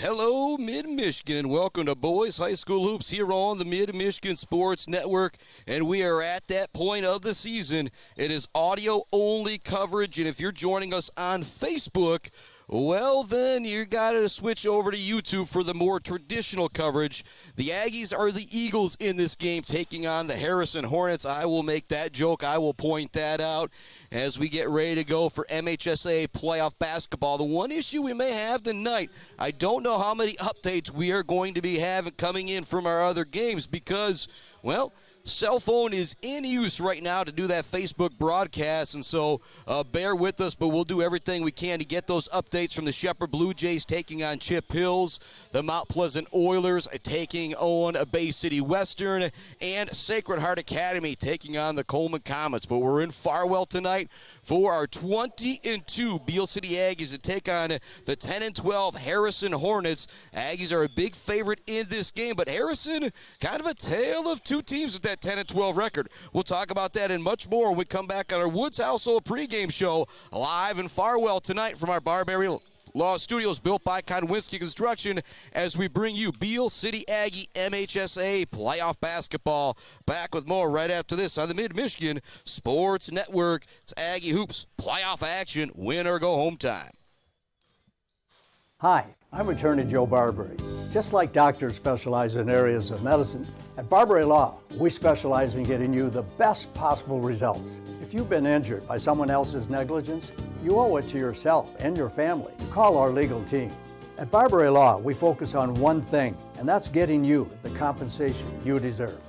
Hello, Mid-Michigan, and welcome to Boys High School Hoops here on the Mid-Michigan Sports Network. And we are at that point of the season. It is audio-only coverage, and if you're joining us on Facebook, well, then you got to switch over to YouTube for the more traditional coverage. The Aggies are the Eagles in this game, taking on the Harrison Hornets. I will make that joke. I will point that out as we get ready to go for MHSAA playoff basketball. The one issue we may have tonight, I don't know how many updates we are going to be having coming in from our other games because, well, cell phone is in use right now to do that Facebook broadcast, and so bear with us, but we'll do everything we can to get those updates from the Shepherd Blue Jays taking on Chip Hills, the Mount Pleasant Oilers taking on Bay City Western, and Sacred Heart Academy taking on the Coleman Comets. But we're in Farwell tonight for our 20-2 Beal City Aggies to take on the 10-12 Harrison Hornets. Aggies are a big favorite in this game, but Harrison, kind of a tale of two teams with that 10-12 record. We'll talk about that and much more when we come back on our Woods Household pregame show live in Farwell tonight from our Barberry Law Studios built by Konwinski Construction as we bring you Beal City Aggie MHSAA playoff basketball. Back with more right after this on the Mid-Michigan Sports Network. It's Aggie Hoops playoff action, win or go home time. Hi, I'm attorney Joe Barberry. Just like doctors specialize in areas of medicine, at Barberry Law, we specialize in getting you the best possible results. If you've been injured by someone else's negligence, you owe it to yourself and your family to call our legal team. At Barberry Law, we focus on one thing, and that's getting you the compensation you deserve.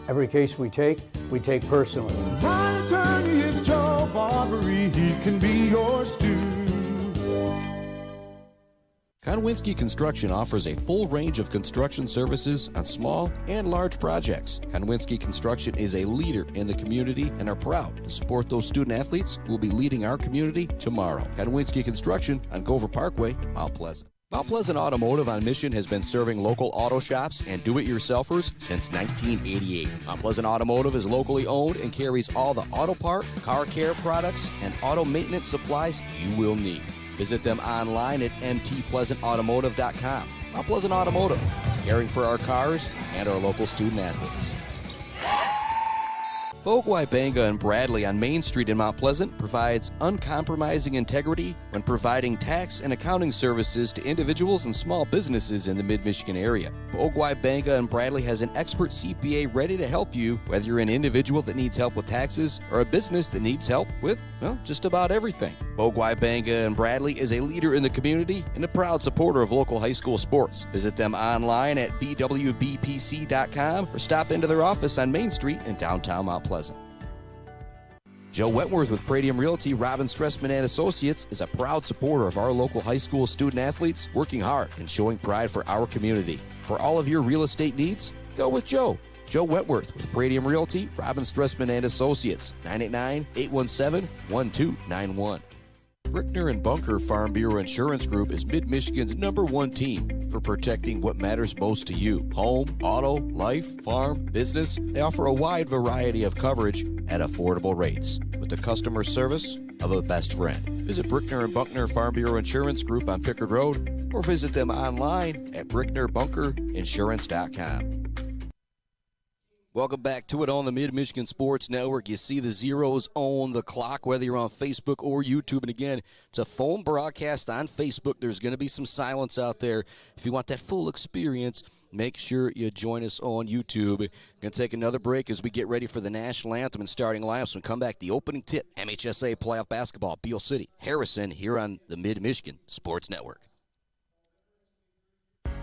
Every case we take personally. My attorney is Joe Barberry, he can be yours too. Konwinski Construction offers a full range of construction services on small and large projects. Konwinski Construction is a leader in the community and are proud to support those student athletes who will be leading our community tomorrow. Konwinski Construction on Gover Parkway, Mount Pleasant. Mount Pleasant Automotive on Mission has been serving local auto shops and do-it-yourselfers since 1988. Mount Pleasant Automotive is locally owned and carries all the auto part, car care products, and auto maintenance supplies you will need. Visit them online at mtpleasantautomotive.com. Mount Pleasant Automotive, caring for our cars and our local student athletes. Bogwai Banga and Bradley on Main Street in Mount Pleasant provides uncompromising integrity when providing tax and accounting services to individuals and small businesses in the Mid-Michigan area. Bogwai Banga and Bradley has an expert CPA ready to help you, whether you're an individual that needs help with taxes or a business that needs help with, well, just about everything. Bogwai Banga and Bradley is a leader in the community and a proud supporter of local high school sports. Visit them online at bwbpc.com or stop into their office on Main Street in downtown Mount Pleasant. Joe Wentworth with Pradium Realty, Robin Stressman and Associates is a proud supporter of our local high school student athletes, working hard and showing pride for our community. For all of your real estate needs, go with Joe. Joe Wentworth with Pradium Realty, Robin Stressman and Associates, 989-817-1291. Brickner and Bunker Farm Bureau Insurance Group is Mid-Michigan's #1 team for protecting what matters most to you. Home, auto, life, farm, business. They offer a wide variety of coverage at affordable rates with the customer service of a best friend. Visit Brickner and Bunkner Farm Bureau Insurance Group on Pickard Road or visit them online at bricknerbunkerinsurance.com. Welcome back to it on the Mid-Michigan Sports Network. You see the zeros on the clock, whether you're on Facebook or YouTube. And again, it's a phone broadcast on Facebook. There's going to be some silence out there. If you want that full experience, make sure you join us on YouTube. We're going to take another break as we get ready for the national anthem and starting lineups. When we come back, the opening tip, MHSAA playoff basketball, Beal City, Harrison, here on the Mid-Michigan Sports Network.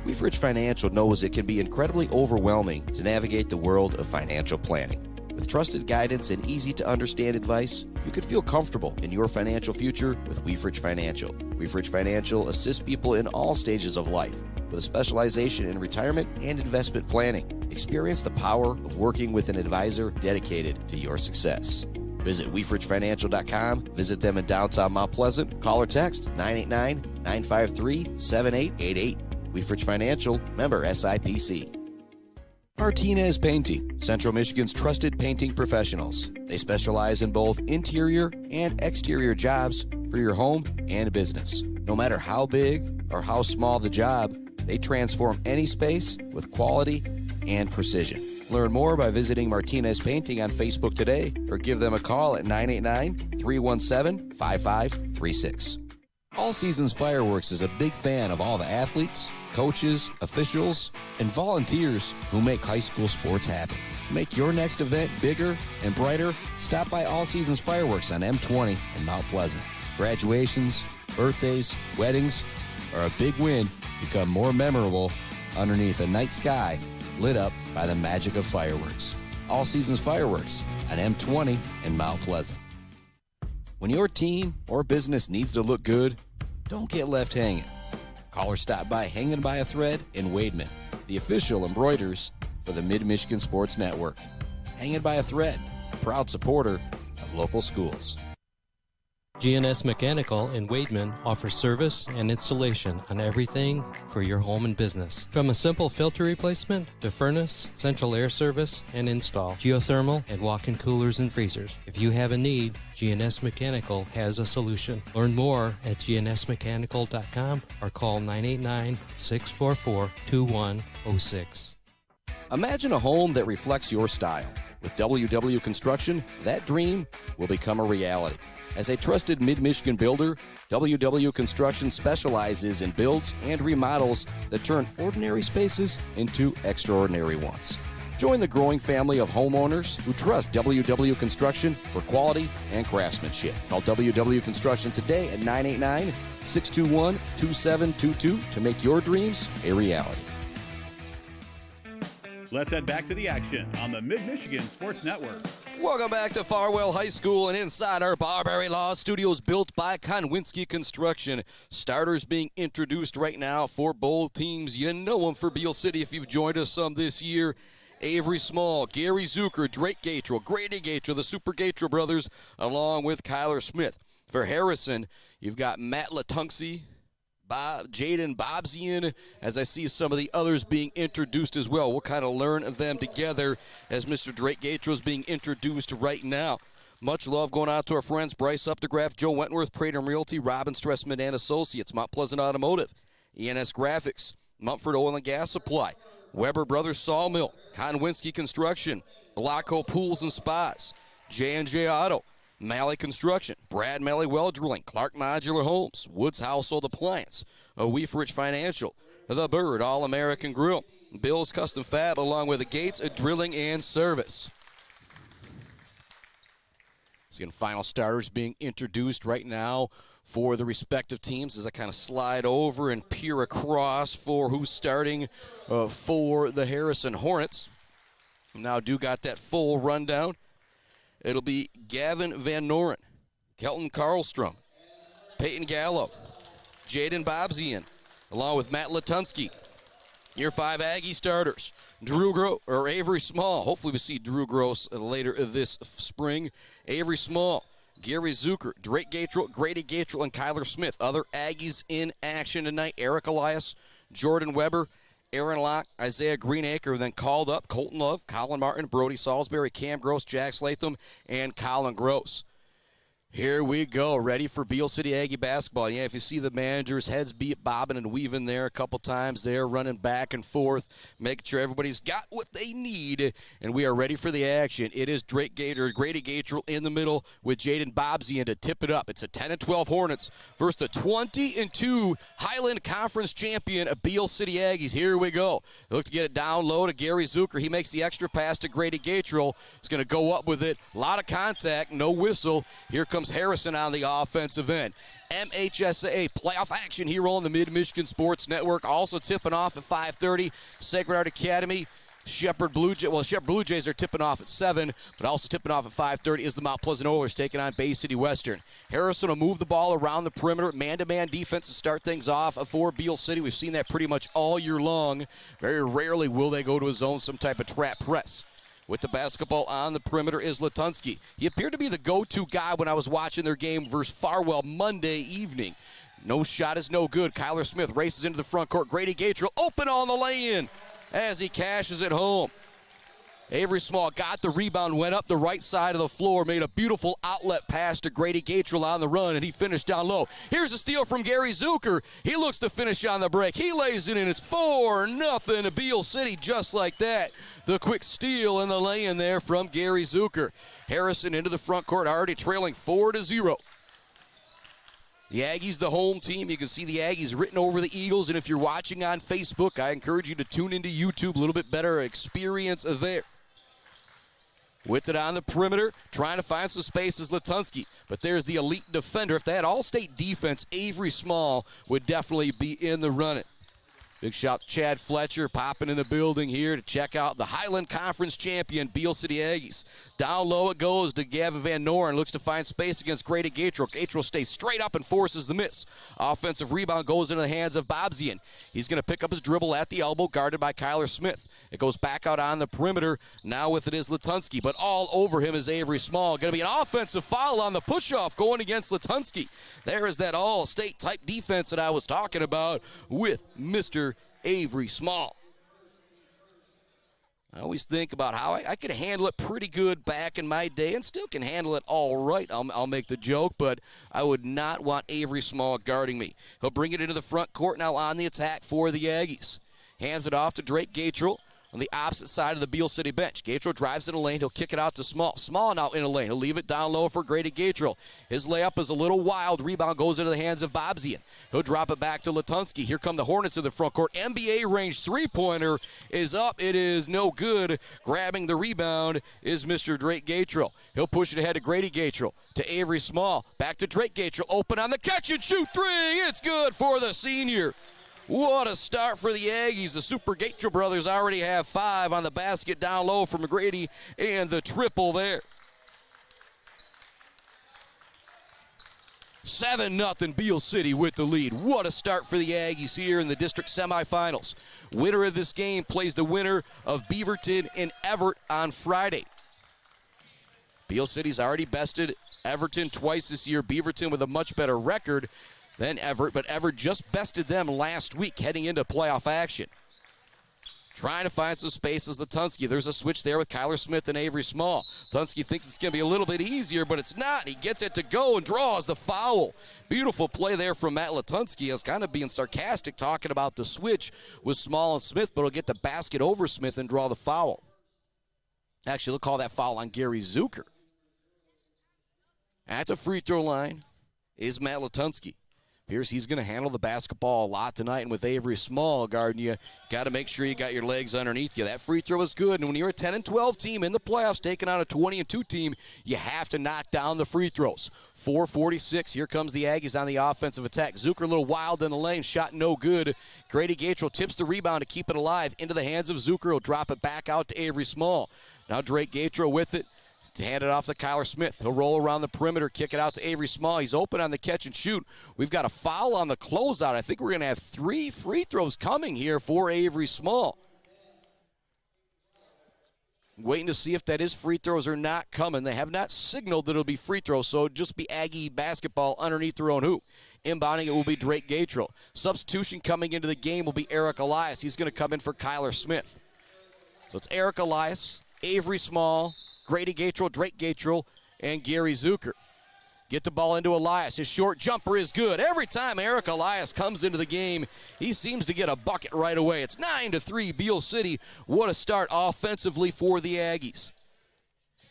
Weefridge Financial knows it can be incredibly overwhelming to navigate the world of financial planning. With trusted guidance and easy-to-understand advice, you can feel comfortable in your financial future with Weefridge Financial. Weefridge Financial assists people in all stages of life with a specialization in retirement and investment planning. Experience the power of working with an advisor dedicated to your success. Visit weefridgefinancial.com. Visit them in downtown Mount Pleasant. Call or text 989-953-7888. Weefridge Financial, member SIPC. Martinez Painting, Central Michigan's trusted painting professionals. They specialize in both interior and exterior jobs for your home and business. No matter how big or how small the job, They transform any space with quality and precision. Learn more by visiting Martinez Painting on Facebook today or give them a call at 989-317-5536. All Seasons Fireworks is a big fan of all the athletes, coaches, officials, and volunteers who make high school sports happen. To make your next event bigger and brighter, stop by All Seasons Fireworks on M20 in Mount Pleasant. Graduations, birthdays, weddings, or a big win become more memorable underneath a night sky lit up by the magic of fireworks. All Seasons Fireworks on M20 in Mount Pleasant. When your team or business needs to look good, don't get left hanging. Call or stop by Hanging by a Thread in Wademan, the official embroiders for the Mid-Michigan Sports Network. Hanging by a Thread, a proud supporter of local schools. GNS Mechanical in Wademan offers service and installation on everything for your home and business. From a simple filter replacement to furnace, central air service, and install, geothermal, and walk-in coolers and freezers. If you have a need, GNS Mechanical has a solution. Learn more at gnsmechanical.com or call 989-644-2106. Imagine a home that reflects your style. With WW Construction, that dream will become a reality. As a trusted Mid-Michigan builder, WW Construction specializes in builds and remodels that turn ordinary spaces into extraordinary ones. Join the growing family of homeowners who trust WW Construction for quality and craftsmanship. Call WW Construction today at 989-621-2722 to make your dreams a reality. Let's head back to the action on the Mid-Michigan Sports Network. Welcome back to Farwell High School and inside our Barbary Law Studios built by Konwinski Construction. Starters being introduced right now for both teams. You know them for Beal City if you've joined us some this year. Avery Small, Gary Zucker, Drake Gatrell, Grady Gatrell, the Super Gatrell brothers, along with Kyler Smith. For Harrison, you've got Matt Latunksi, Jaden Bobzian, as I see some of the others being introduced as well. We'll kind of learn them together as Mr. Drake Gatrell is being introduced right now. Much love going out to our friends Bryce Updegraff, Joe Wentworth, Prater Realty, Robin Stressman and Associates, Mount Pleasant Automotive, ENS Graphics, Mumford Oil and Gas Supply, Weber Brothers Sawmill, Konwinski Construction, Blocko Pools and Spas, J&J Auto, Malley Construction, Brad Malley Well Drilling, Clark Modular Homes, Woods Household Appliance, Weefrich Financial, The Bird, All-American Grill, Bill's Custom Fab, along with the Gates Drilling and Service. Seeing final starters being introduced right now for the respective teams as I kind of slide over and peer across for who's starting for the Harrison Hornets. Now got that full rundown. It'll be Gavin Van Noren, Kelton Karlstrom, Peyton Gallo, Jaden Bobzian, along with Matt Latunski. Year 5 Aggie starters, Avery Small. Hopefully we see Drew Gross later this spring. Avery Small, Gary Zucker, Drake Gatrell, Grady Gatrell, and Kyler Smith. Other Aggies in action tonight, Eric Elias, Jordan Weber, Aaron Locke, Isaiah Greenacre, then called up Colton Love, Colin Martin, Brody Salisbury, Cam Gross, Jax Latham, and Colin Gross. Here we go, ready for Beal City Aggie basketball. Yeah, if you see the managers' heads bobbing and weaving there a couple times, they're running back and forth, making sure everybody's got what they need, and we are ready for the action. It is Grady Gatrell in the middle with Jaden Bobzian to tip it up. It's a 10-12 Hornets versus the 20-2 Highland Conference champion of Beal City Aggies. Here we go. They look to get it down low to Gary Zucker. He makes the extra pass to Grady Gatrell. He's going to go up with it. A lot of contact, no whistle. Here comes Harrison on the offensive end. MHSAA playoff action here on the Mid-Michigan Sports Network. Also tipping off at 5:30, Sacred Heart Academy. Shepherd Blue Jays are tipping off at 7, but also tipping off at 5:30 is the Mount Pleasant Oilers taking on Bay City Western. Harrison will move the ball around the perimeter, man-to-man defense to start things off for Beal City. We've seen that pretty much all year long. Very rarely will they go to a zone, some type of trap press. With the basketball on the perimeter is Latunski. He appeared to be the go-to guy when I was watching their game versus Farwell Monday evening. No shot is no good. Kyler Smith races into the front court. Grady Gatrell open on the lay-in as he cashes it home. Avery Small got the rebound, went up the right side of the floor, made a beautiful outlet pass to Grady Gatrell on the run, and he finished down low. Here's a steal from Gary Zucker. He looks to finish on the break. He lays it in. It's 4-0 to Beal City just like that. The quick steal and the lay-in there from Gary Zucker. Harrison into the front court, already trailing 4-0. The Aggies, the home team. You can see the Aggies written over the Eagles, and if you're watching on Facebook, I encourage you to tune into YouTube. A little bit better experience there. With it on the perimeter, trying to find some space is Latunski. But there's the elite defender. If they had all-state defense, Avery Small would definitely be in the running. Big shout to Chad Fletcher popping in the building here to check out the Highland Conference champion, Beal City Aggies. Down low it goes to Gavin Van Noren. Looks to find space against Grady Gatrell. Gatrell stays straight up and forces the miss. Offensive rebound goes into the hands of Bobzian. He's going to pick up his dribble at the elbow, guarded by Kyler Smith. It goes back out on the perimeter. Now with it is Latunski, but all over him is Avery Small. Going to be an offensive foul on the push-off going against Latunski. There is that all-state type defense that I was talking about with Mr. Avery Small. I always think about how I could handle it pretty good back in my day and still can handle it all right. I'll make the joke, but I would not want Avery Small guarding me. He'll bring it into the front court now on the attack for the Aggies. Hands it off to Drake Gatrell on the opposite side of the Beal City bench. Gatrell drives in a lane. He'll kick it out to Small. Small now in a lane. He'll leave it down low for Grady Gatrell. His layup is a little wild. Rebound goes into the hands of Bobzian. He'll drop it back to Latunski. Here come the Hornets in the front court. NBA range three-pointer is up. It is no good. Grabbing the rebound is Mr. Drake Gatrell. He'll push it ahead to Grady Gatrell. To Avery Small. Back to Drake Gatrell. Open on the catch and shoot three. It's good for the senior. What a start for the Aggies. The Super Gatrell brothers already have 5 on the basket down low from McGrady, and the triple there. 7-0 Beal City with the lead. What a start for the Aggies here in the district semifinals. Winner of this game plays the winner of Beaverton and Everett on Friday. Beal City's already bested Everton twice this year. Beaverton with a much better record than Everett, but Everett just bested them last week heading into playoff action. Trying to find some space is Latunski. There's a switch there with Kyler Smith and Avery Small. Latunski thinks it's going to be a little bit easier, but it's not. He gets it to go and draws the foul. Beautiful play there from Matt Latunski. I was kind of being sarcastic talking about the switch with Small and Smith, but he'll get the basket over Smith and draw the foul. Actually, they'll call that foul on Gary Zucker. At the free throw line is Matt Latunski. He's going to handle the basketball a lot tonight, and with Avery Small guarding you, got to make sure you got your legs underneath you. That free throw is good, and when you're a 10-12 team in the playoffs taking on a 20-2 team, you have to knock down the free throws. 4:46, here comes the Aggies on the offensive attack. Zucker a little wild in the lane, shot no good. Grady Gatrell tips the rebound to keep it alive into the hands of Zucker. He'll drop it back out to Avery Small. Now Drake Gatrell with it. To hand it off to Kyler Smith. He'll roll around the perimeter, kick it out to Avery Small. He's open on the catch and shoot. We've got a foul on the closeout. I think we're going to have 3 free throws coming here for Avery Small. Waiting to see if that is free throws or not coming. They have not signaled that it'll be free throws, so it'll just be Aggie basketball underneath their own hoop. Inbounding it will be Drake Gatrell. Substitution coming into the game will be Eric Elias. He's going to come in for Kyler Smith. So it's Eric Elias, Avery Small, Grady Gatrell, Drake Gatrell, and Gary Zucker. Get the ball into Elias. His short jumper is good. Every time Eric Elias comes into the game, he seems to get a bucket right away. It's 9-3 Beal City. What a start offensively for the Aggies.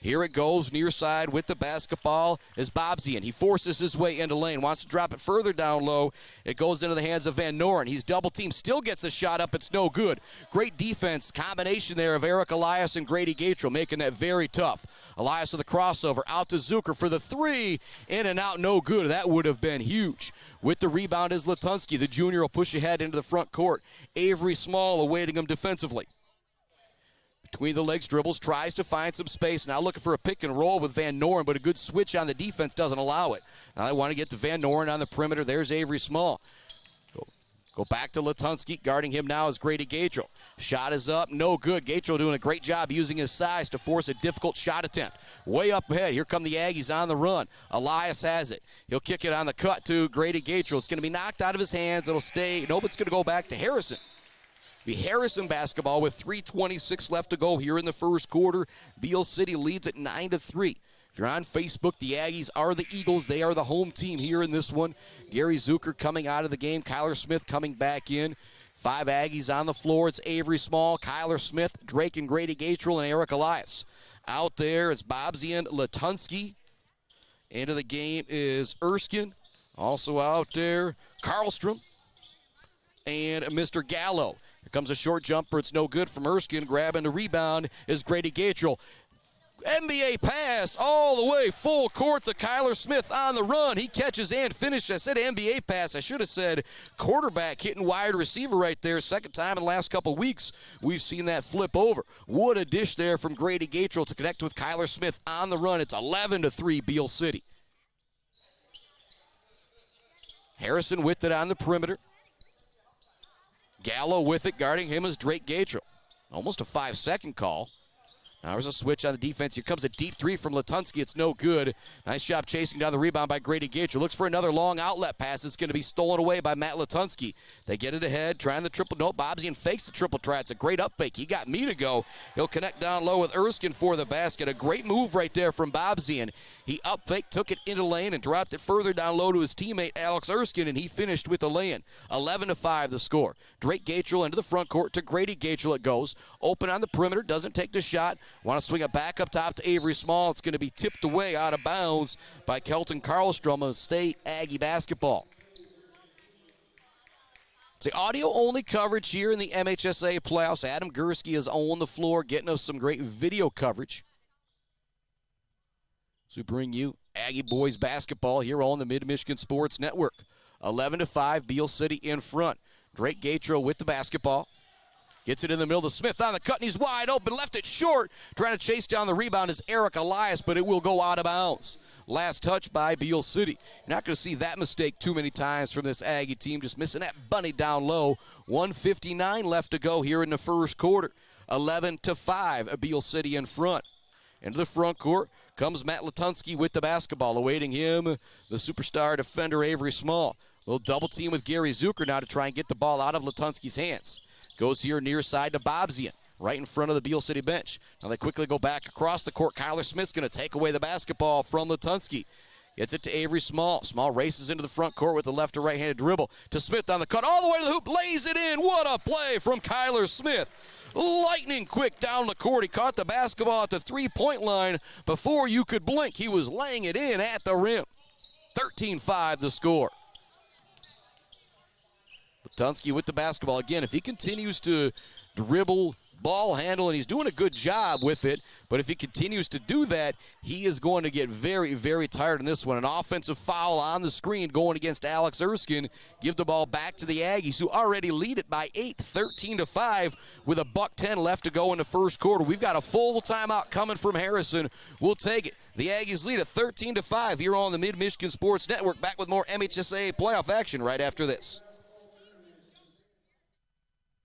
Here it goes, near side with the basketball is Bobzian. He forces his way into lane, wants to drop it further down low. It goes into the hands of Van Noren. He's double teamed, still gets the shot up. It's no good. Great defense combination there of Eric Elias and Grady Gatrell, making that very tough. Elias with the crossover, out to Zucker for the 3, in and out, no good. That would have been huge. With the rebound is Latunski. The junior will push ahead into the front court. Avery Small awaiting him defensively. Between the legs dribbles, tries to find some space. Now looking for a pick and roll with Van Noren, but a good switch on the defense doesn't allow it. Now they want to get to Van Noren on the perimeter. There's Avery Small. Go back to Latunski. Guarding him now is Grady Gatrell. Shot is up, no good. Gatrell doing a great job using his size to force a difficult shot attempt. Way up ahead. Here come the Aggies on the run. Elias has it. He'll kick it on the cut to Grady Gatrell. It's going to be knocked out of his hands. It'll stay. Nope, it's going to go back to Harrison. Be Harrison basketball with 3:26 left to go here in the first quarter. Beal City leads at 9-3. If you're on Facebook, the Aggies are the Eagles. They are the home team here in this one. Gary Zucker coming out of the game. Kyler Smith coming back in. 5 Aggies on the floor. It's Avery Small, Kyler Smith, Drake and Grady Gatrell, and Eric Elias. Out there, it's Bobzian Latunsky. Into the game is Erskine. Also out there, Karlstrom and Mr. Gallo. Here comes a short jumper. It's no good from Erskine. Grabbing the rebound is Grady Gatrell. NBA pass all the way full court to Kyler Smith on the run. He catches and finishes. I said NBA pass. I should have said quarterback hitting wide receiver right there. Second time in the last couple weeks we've seen that flip over. What a dish there from Grady Gatrell to connect with Kyler Smith on the run. It's 11-3 Beal City. Harrison with it on the perimeter. Gallo with it. Guarding him is Drake Gatrell. Almost a 5-second call. Now there's a switch on the defense. Here comes a deep three from Latunsky. It's no good. Nice job chasing down the rebound by Grady Gatrell. Looks for another long outlet pass. It's going to be stolen away by Matt Latunsky. They get it ahead, trying the triple. No, Bobzian fakes the triple try. It's a great up fake. He got me to go. He'll connect down low with Erskine for the basket. A great move right there from Bobzian. He up fake, took it into lane, and dropped it further down low to his teammate Alex Erskine, and he finished with the lay-in. 11-5 the score. Drake Gatrell into the front court to Grady Gatrell. It goes. Open on the perimeter. Doesn't take the shot. Want to swing it back up top to Avery Small. It's going to be tipped away out of bounds by Kelton Karlstrom of State Aggie basketball. It's the audio-only coverage here in the MHSAA playoffs. Adam Gursky is on the floor getting us some great video coverage. So we bring you Aggie boys basketball here on the Mid-Michigan Sports Network. 11-5, Beal City in front. Drake Gatrell with the basketball. Gets it in the middle to Smith on the cut, and he's wide open. Left it short. Trying to chase down the rebound is Eric Elias, but it will go out of bounds. Last touch by Beal City. You're not going to see that mistake too many times from this Aggie team. Just missing that bunny down low. 1:59 left to go here in the first quarter. 11-5, Beal City in front. Into the front court comes Matt Latunsky with the basketball. Awaiting him, the superstar defender Avery Small. A little double team with Gary Zucker now to try and get the ball out of Latunsky's hands. Goes here near side to Bobzian, right in front of the Beal City bench. Now they quickly go back across the court. Kyler Smith's going to take away the basketball from Latunsky. Gets it to Avery Small. Small races into the front court with the left to right-handed dribble. To Smith on the cut, all the way to the hoop, lays it in. What a play from Kyler Smith. Lightning quick down the court. He caught the basketball at the three-point line before you could blink. He was laying it in at the rim. 13-5 the score. Latunsky with the basketball. Again, if he continues to dribble, ball handle, and he's doing a good job with it, but if he continues to do that, he is going to get very, very tired in this one. An offensive foul on the screen going against Alex Erskine. Give the ball back to the Aggies, who already lead it by 8, 13-5, with $1:10 left to go in the first quarter. We've got a full timeout coming from Harrison. We'll take it. The Aggies lead at 13-5 here on the Mid-Michigan Sports Network. Back with more MHSAA playoff action right after this.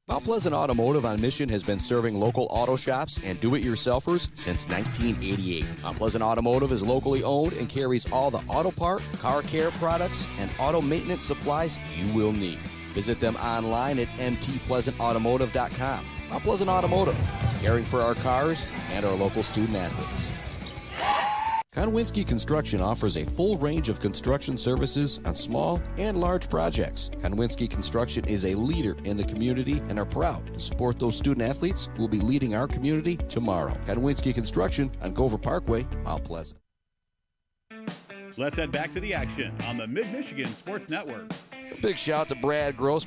Mount Pleasant Automotive on Mission has been serving local auto shops and do-it-yourselfers since 1988. Mount Pleasant Automotive is locally owned and carries all the auto part, car care products, and auto maintenance supplies you will need. Visit them online at mtpleasantautomotive.com. Mount Pleasant Automotive, caring for our cars and our local student athletes. Konwinski Construction offers a full range of construction services on small and large projects. Konwinski Construction is a leader in the community and are proud to support those student athletes who will be leading our community tomorrow. Konwinski Construction on Gover Parkway, Mount Pleasant. Let's head back to the action on the Mid-Michigan Sports Network. A big shout out to Brad Gross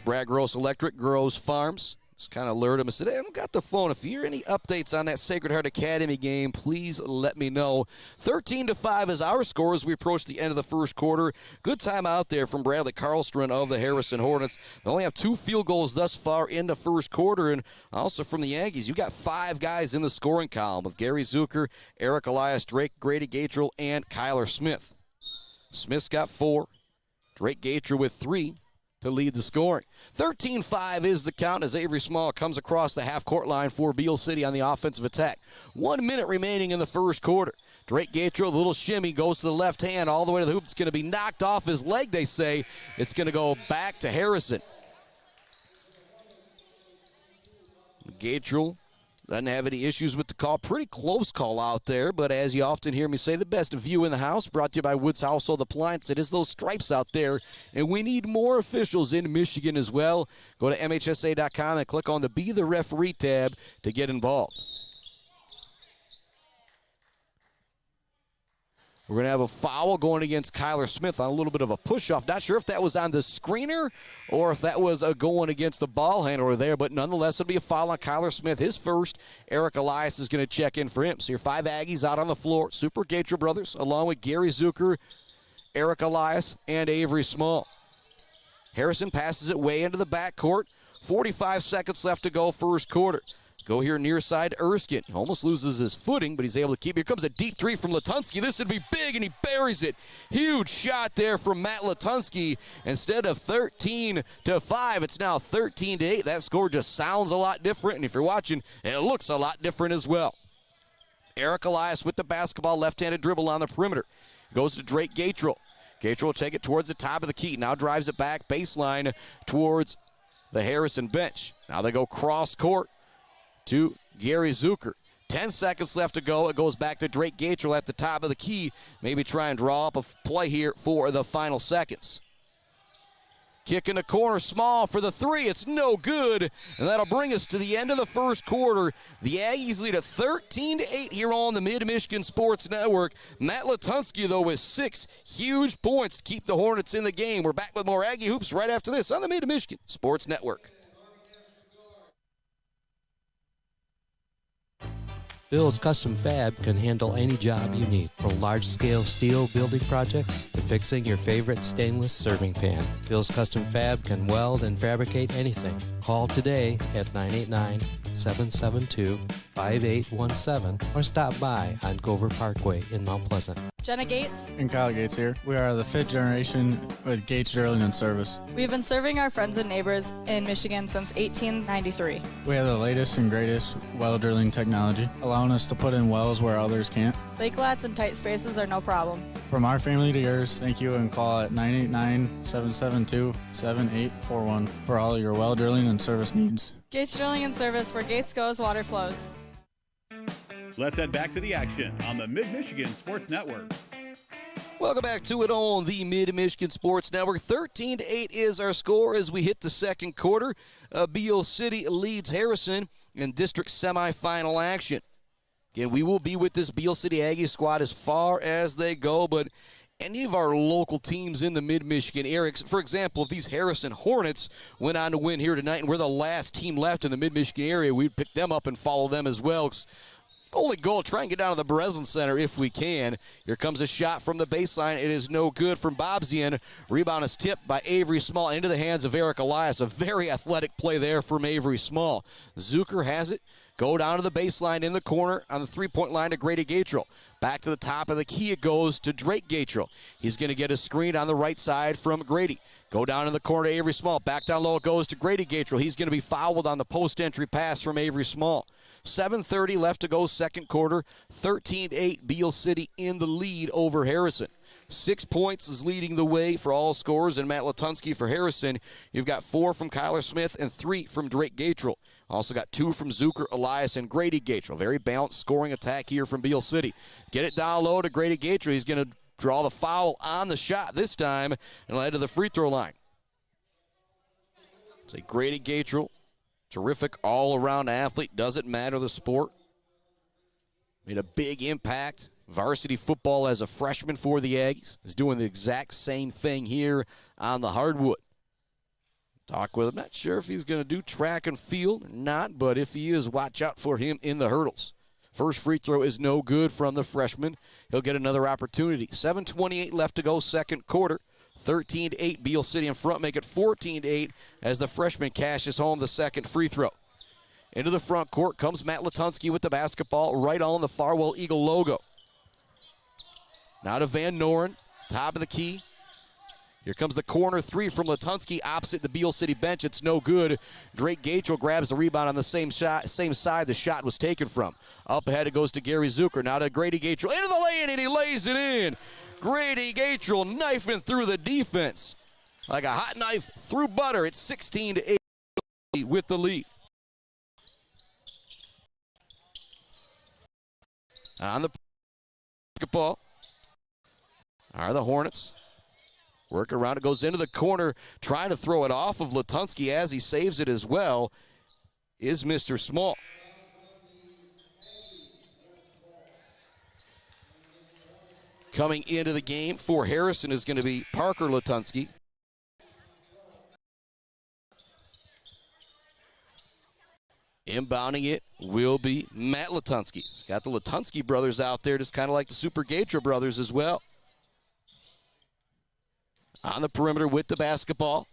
Electric, Gross Farms. Just kind of lured him and said, hey, I've got the phone. If you hear any updates on that Sacred Heart Academy game, please let me know. 13-5 is our score as we approach the end of the first quarter. Good time out there from Bradley Karlstrom of the Harrison Hornets. They only have 2 field goals thus far in the first quarter, and also from the Aggies, you got 5 guys in the scoring column with Gary Zucker, Eric Elias, Drake, Grady Gatrell, and Kyler Smith. Smith's got 4. Drake Gatrell with 3. To lead the scoring. 13-5 is the count as Avery Small comes across the half-court line for Beal City on the offensive attack. 1 minute remaining in the first quarter. Drake Gatrell, the little shimmy, goes to the left hand all the way to the hoop. It's going to be knocked off his leg, they say. It's going to go back to Harrison. Gatrell doesn't have any issues with the call. Pretty close call out there, but as you often hear me say, the best view in the house, brought to you by Woods Household Appliance. It is those stripes out there, and we need more officials in Michigan as well. Go to MHSA.com and click on the Be the Referee tab to get involved. We're going to have a foul going against Kyler Smith on a little bit of a push-off. Not sure if that was on the screener or if that was going against the ball handler there, but nonetheless, it'll be a foul on Kyler Smith. His first. Eric Elias is going to check in for him. So your 5 Aggies out on the floor. Super Gatrell brothers, along with Gary Zucker, Eric Elias, and Avery Small. Harrison passes it way into the backcourt. 45 seconds left to go, first quarter. Go here near side, Erskine. Almost loses his footing, but he's able to keep it. Here comes a deep three from Letunsky. This would be big, and he buries it. Huge shot there from Matt Letunsky. Instead of 13-5, it's now 13-8. That score just sounds a lot different, and if you're watching, it looks a lot different as well. Eric Elias with the basketball, left-handed dribble on the perimeter. Goes to Drake Gatrell. Gatrell will take it towards the top of the key. Now drives it back, baseline towards the Harrison bench. Now they go cross court to Gary Zucker. 10 seconds left to go. It goes back to Drake Gatrell at the top of the key. Maybe try and draw up a play here for the final seconds. Kick in the corner, Small for the three. It's no good, and that'll bring us to the end of the first quarter. The Aggies lead at 13-8 here on the Mid-Michigan Sports Network. Matt Letunsky, though, with 6 huge points to keep the Hornets in the game. We're back with more Aggie Hoops right after this on the Mid-Michigan Sports Network. Bill's Custom Fab can handle any job you need, from large-scale steel building projects to fixing your favorite stainless serving pan. Bill's Custom Fab can weld and fabricate anything. Call today at 989-772-5817 or stop by on Gover Parkway in Mount Pleasant. Jenna Gates and Kyle Gates here. We are the 5th generation with Gates Drilling and Service. We've been serving our friends and neighbors in Michigan since 1893. We have the latest and greatest well drilling technology, allowing us to put in wells where others can't. Lake lots and tight spaces are no problem. From our family to yours, thank you, and call at 989-772-7841 for all your well drilling and service needs. Gates Drilling and Service, where Gates goes, water flows. Let's head back to the action on the Mid-Michigan Sports Network. Welcome back to it on the Mid-Michigan Sports Network. 13-8 is our score as we hit the second quarter. Beal City leads Harrison in district semifinal action. Again, we will be with this Beal City Aggie squad as far as they go, but any of our local teams in the Mid-Michigan area, for example, if these Harrison Hornets went on to win here tonight and we're the last team left in the Mid-Michigan area, we'd pick them up and follow them as well. Only goal, try and get down to the Breslin Center if we can. Here comes a shot from the baseline. It is no good from Bobzian. Rebound is tipped by Avery Small into the hands of Eric Elias. A very athletic play there from Avery Small. Zucker has it. Go down to the baseline in the corner on the three-point line to Grady Gatrell. Back to the top of the key it goes to Drake Gatrell. He's going to get a screen on the right side from Grady. Go down in the corner to Avery Small. Back down low it goes to Grady Gatrell. He's going to be fouled on the post-entry pass from Avery Small. 7:30 left to go, second quarter. 13-8, Beal City in the lead over Harrison. 6 points is leading the way for all scorers, and Matt Letunsky for Harrison. You've got 4 from Kyler Smith and 3 from Drake Gatrell. Also got 2 from Zucker, Elias, and Grady Gatrell. Very balanced scoring attack here from Beal City. Get it down low to Grady Gatrell. He's going to draw the foul on the shot this time and head to the free throw line. It's a Grady Gatrell. Terrific all-around athlete. Doesn't matter the sport. Made a big impact. Varsity football as a freshman for the Aggies. Is doing the exact same thing here on the hardwood. Talk with him. Not sure if he's going to do track and field or not, but if he is, watch out for him in the hurdles. First free throw is no good from the freshman. He'll get another opportunity. 7:28 left to go, second quarter. 13-8, Beal City in front, make it 14-8 as the freshman cashes home the second free throw. Into the front court comes Matt Letunsky with the basketball right on the Farwell Eagle logo. Now to Van Noren, top of the key. Here comes the corner three from Letunsky opposite the Beal City bench. It's no good. Drake Gatrell grabs the rebound on the same side the shot was taken from. Up ahead it goes to Gary Zucker. Now to Grady Gatrell. Into the lane, and he lays it in. Grady Gatrell knifing through the defense like a hot knife through butter. It's 16-8 with the lead. On the basketball are the Hornets. Work around, it goes into the corner, trying to throw it off of Lutunsky as he saves it as well is Mr. Small. Coming into the game for Harrison is going to be Parker Lutunsky. Inbounding it will be Matt Lutunsky. He's got the Lutunsky brothers out there, just kind of like the Super Gatra brothers as well. On the perimeter with the basketball.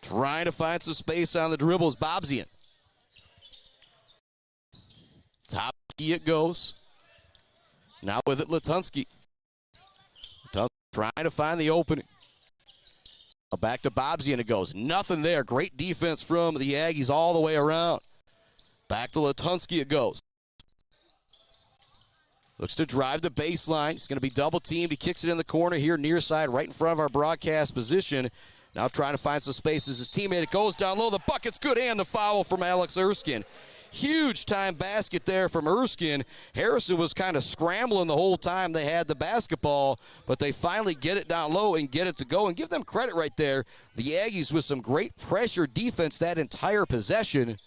Trying to find some space on the dribbles. Bobsian. Top it goes. Now with it, Lutunsky. Trying to find the opening. Back to Bobsian it goes. Nothing there. Great defense from the Aggies all the way around. Back to Lutunsky it goes. Looks to drive the baseline. He's going to be double teamed. He kicks it in the corner here near side right in front of our broadcast position. Now trying to find some spaces. His teammate, it goes down low. The bucket's good and the foul from Alex Erskine. Huge time basket there from Erskine. Harrison was kind of scrambling the whole time they had the basketball, but they finally get it down low and get it to go. And give them credit right there. The Aggies with some great pressure defense that entire possession.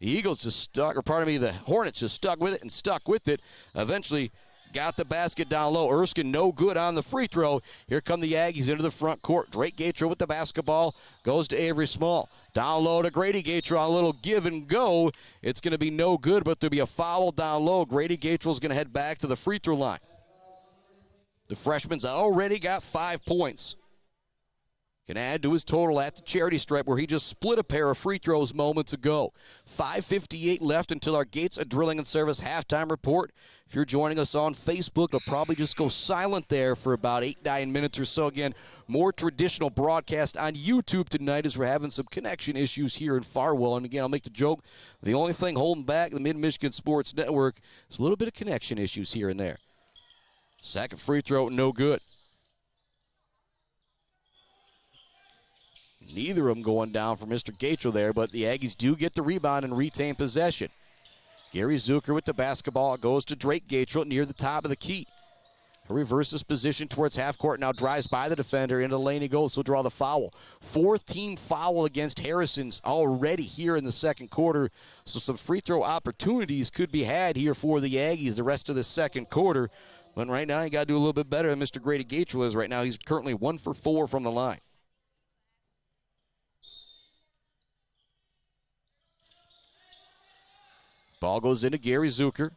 The Eagles just stuck, or pardon me, the Hornets just stuck with it and stuck with it. Eventually got the basket down low. Erskine no good on the free throw. Here come the Aggies into the front court. Drake Gatra with the basketball. Goes to Avery Small. Down low to Grady Gatra on a little give and go. It's going to be no good, but there'll be a foul down low. Grady Gatrell's going to head back to the free throw line. The freshman's already got 5 points. Can add to his total at the charity stripe where he just split a pair of free throws moments ago. 5:58 left until our Gates of Drilling and Service halftime report. If you're joining us on Facebook, it'll probably just go silent there for about 8-9 minutes or so. Again, more traditional broadcast on YouTube tonight as we're having some connection issues here in Farwell. And again, I'll make the joke, the only thing holding back the Mid-Michigan Sports Network is a little bit of connection issues here and there. Second free throw, no good. Neither of them going down for Mr. Gatra there, but the Aggies do get the rebound and retain possession. Gary Zucker with the basketball. It goes to Drake Gatra near the top of the key. He reverses position towards half court, now drives by the defender. Into the lane he goes, he'll draw the foul. Fourth team foul against Harrison's already here in the second quarter. So some free throw opportunities could be had here for the Aggies the rest of the second quarter. But right now you got to do a little bit better than Mr. Grady Gatra is right now. He's currently 1 for 4 from the line. Ball goes into Gary Zucker.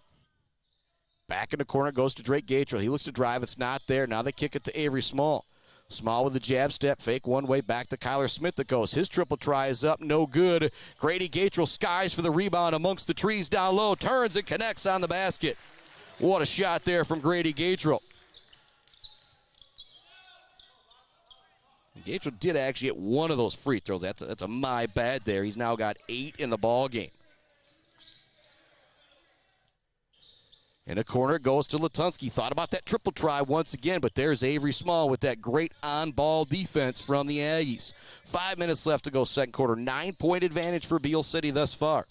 Back in the corner goes to Drake Gatra. He looks to drive. It's not there. Now they kick it to Avery Small. Small with the jab step. Fake one way back to Kyler Smith that goes. His triple try is up. No good. Grady Gatra skies for the rebound amongst the trees down low. Turns and connects on the basket. What a shot there from Grady Gatra. Gatra did actually get one of those free throws. That's a my bad there. He's now got 8 in the ball game. In the corner goes to Lutunsky. Thought about that triple try once again, but there's Avery Small with that great on-ball defense from the Aggies. 5 minutes left to go second quarter. 9-point advantage for Beal City thus far.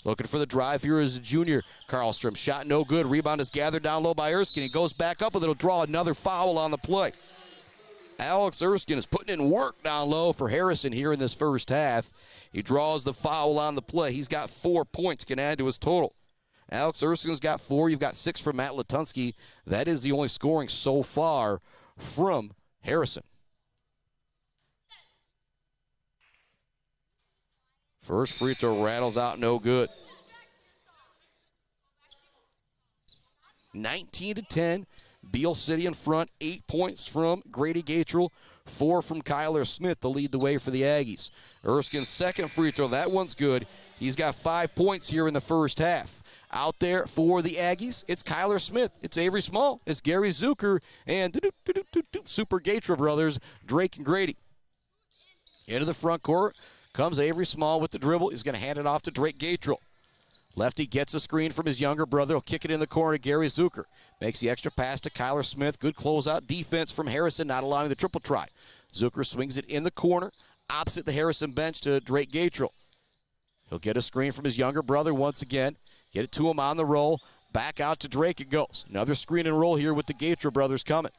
Looking for the drive here is a junior. Karlstrom shot no good. Rebound is gathered down low by Erskine. He goes back up, but it'll draw another foul on the play. Alex Erskine is putting in work down low for Harrison here in this first half. He draws the foul on the play. He's got 4 points, can add to his total. Alex Erskine's got 4. You've got 6 from Matt Lutunsky. That is the only scoring so far from Harrison. First free throw rattles out, no good. 19-10. Beal City in front. 8 points from Grady Gatra. 4 from Kyler Smith to lead the way for the Aggies. Erskine's second free throw, that one's good. He's got 5 points here in the first half. Out there for the Aggies, it's Kyler Smith, it's Avery Small, it's Gary Zucker, and Super Gatra brothers, Drake and Grady. Into the front court comes Avery Small with the dribble. He's going to hand it off to Drake Gatra. Lefty gets a screen from his younger brother. He'll kick it in the corner to Gary Zucker. Makes the extra pass to Kyler Smith. Good closeout defense from Harrison, not allowing the triple try. Zucker swings it in the corner, opposite the Harrison bench to Drake Gatra. He'll get a screen from his younger brother once again. Get it to him on the roll. Back out to Drake it goes. Another screen and roll here with the Gator brothers coming.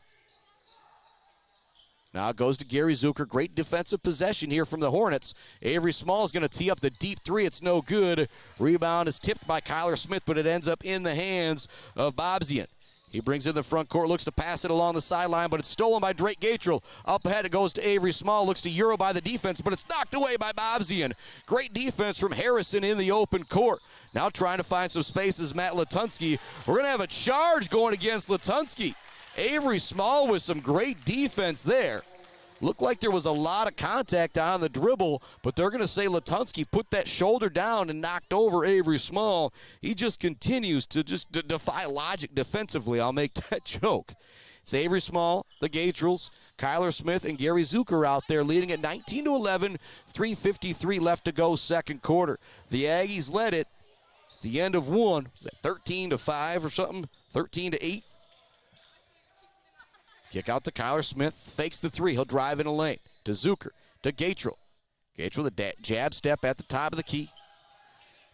Now it goes to Gary Zucker. Great defensive possession here from the Hornets. Avery Small is going to tee up the deep three. It's no good. Rebound is tipped by Kyler Smith, but it ends up in the hands of Bobzian. He brings it in the front court, looks to pass it along the sideline, but it's stolen by Drake Gatrell. Up ahead it goes to Avery Small, looks to Euro by the defense, but it's knocked away by Bobzian. Great defense from Harrison in the open court. Now trying to find some spaces, Matt Latunsky. We're going to have a charge going against Latunsky. Avery Small with some great defense there. Looked like there was a lot of contact on the dribble, but they're going to say Latunsky put that shoulder down and knocked over Avery Small. He just continues to just defy logic defensively. I'll make that joke. It's Avery Small, the Gatrels, Kyler Smith, and Gary Zucker out there leading at 19-11, 3:53 left to go second quarter. The Aggies led it. It's the end of one. Was that 13-5 or something? 13-8? Kick out to Kyler Smith, fakes the three. He'll drive in a lane to Zucker, to Gatrell. Gatrell, the jab step at the top of the key.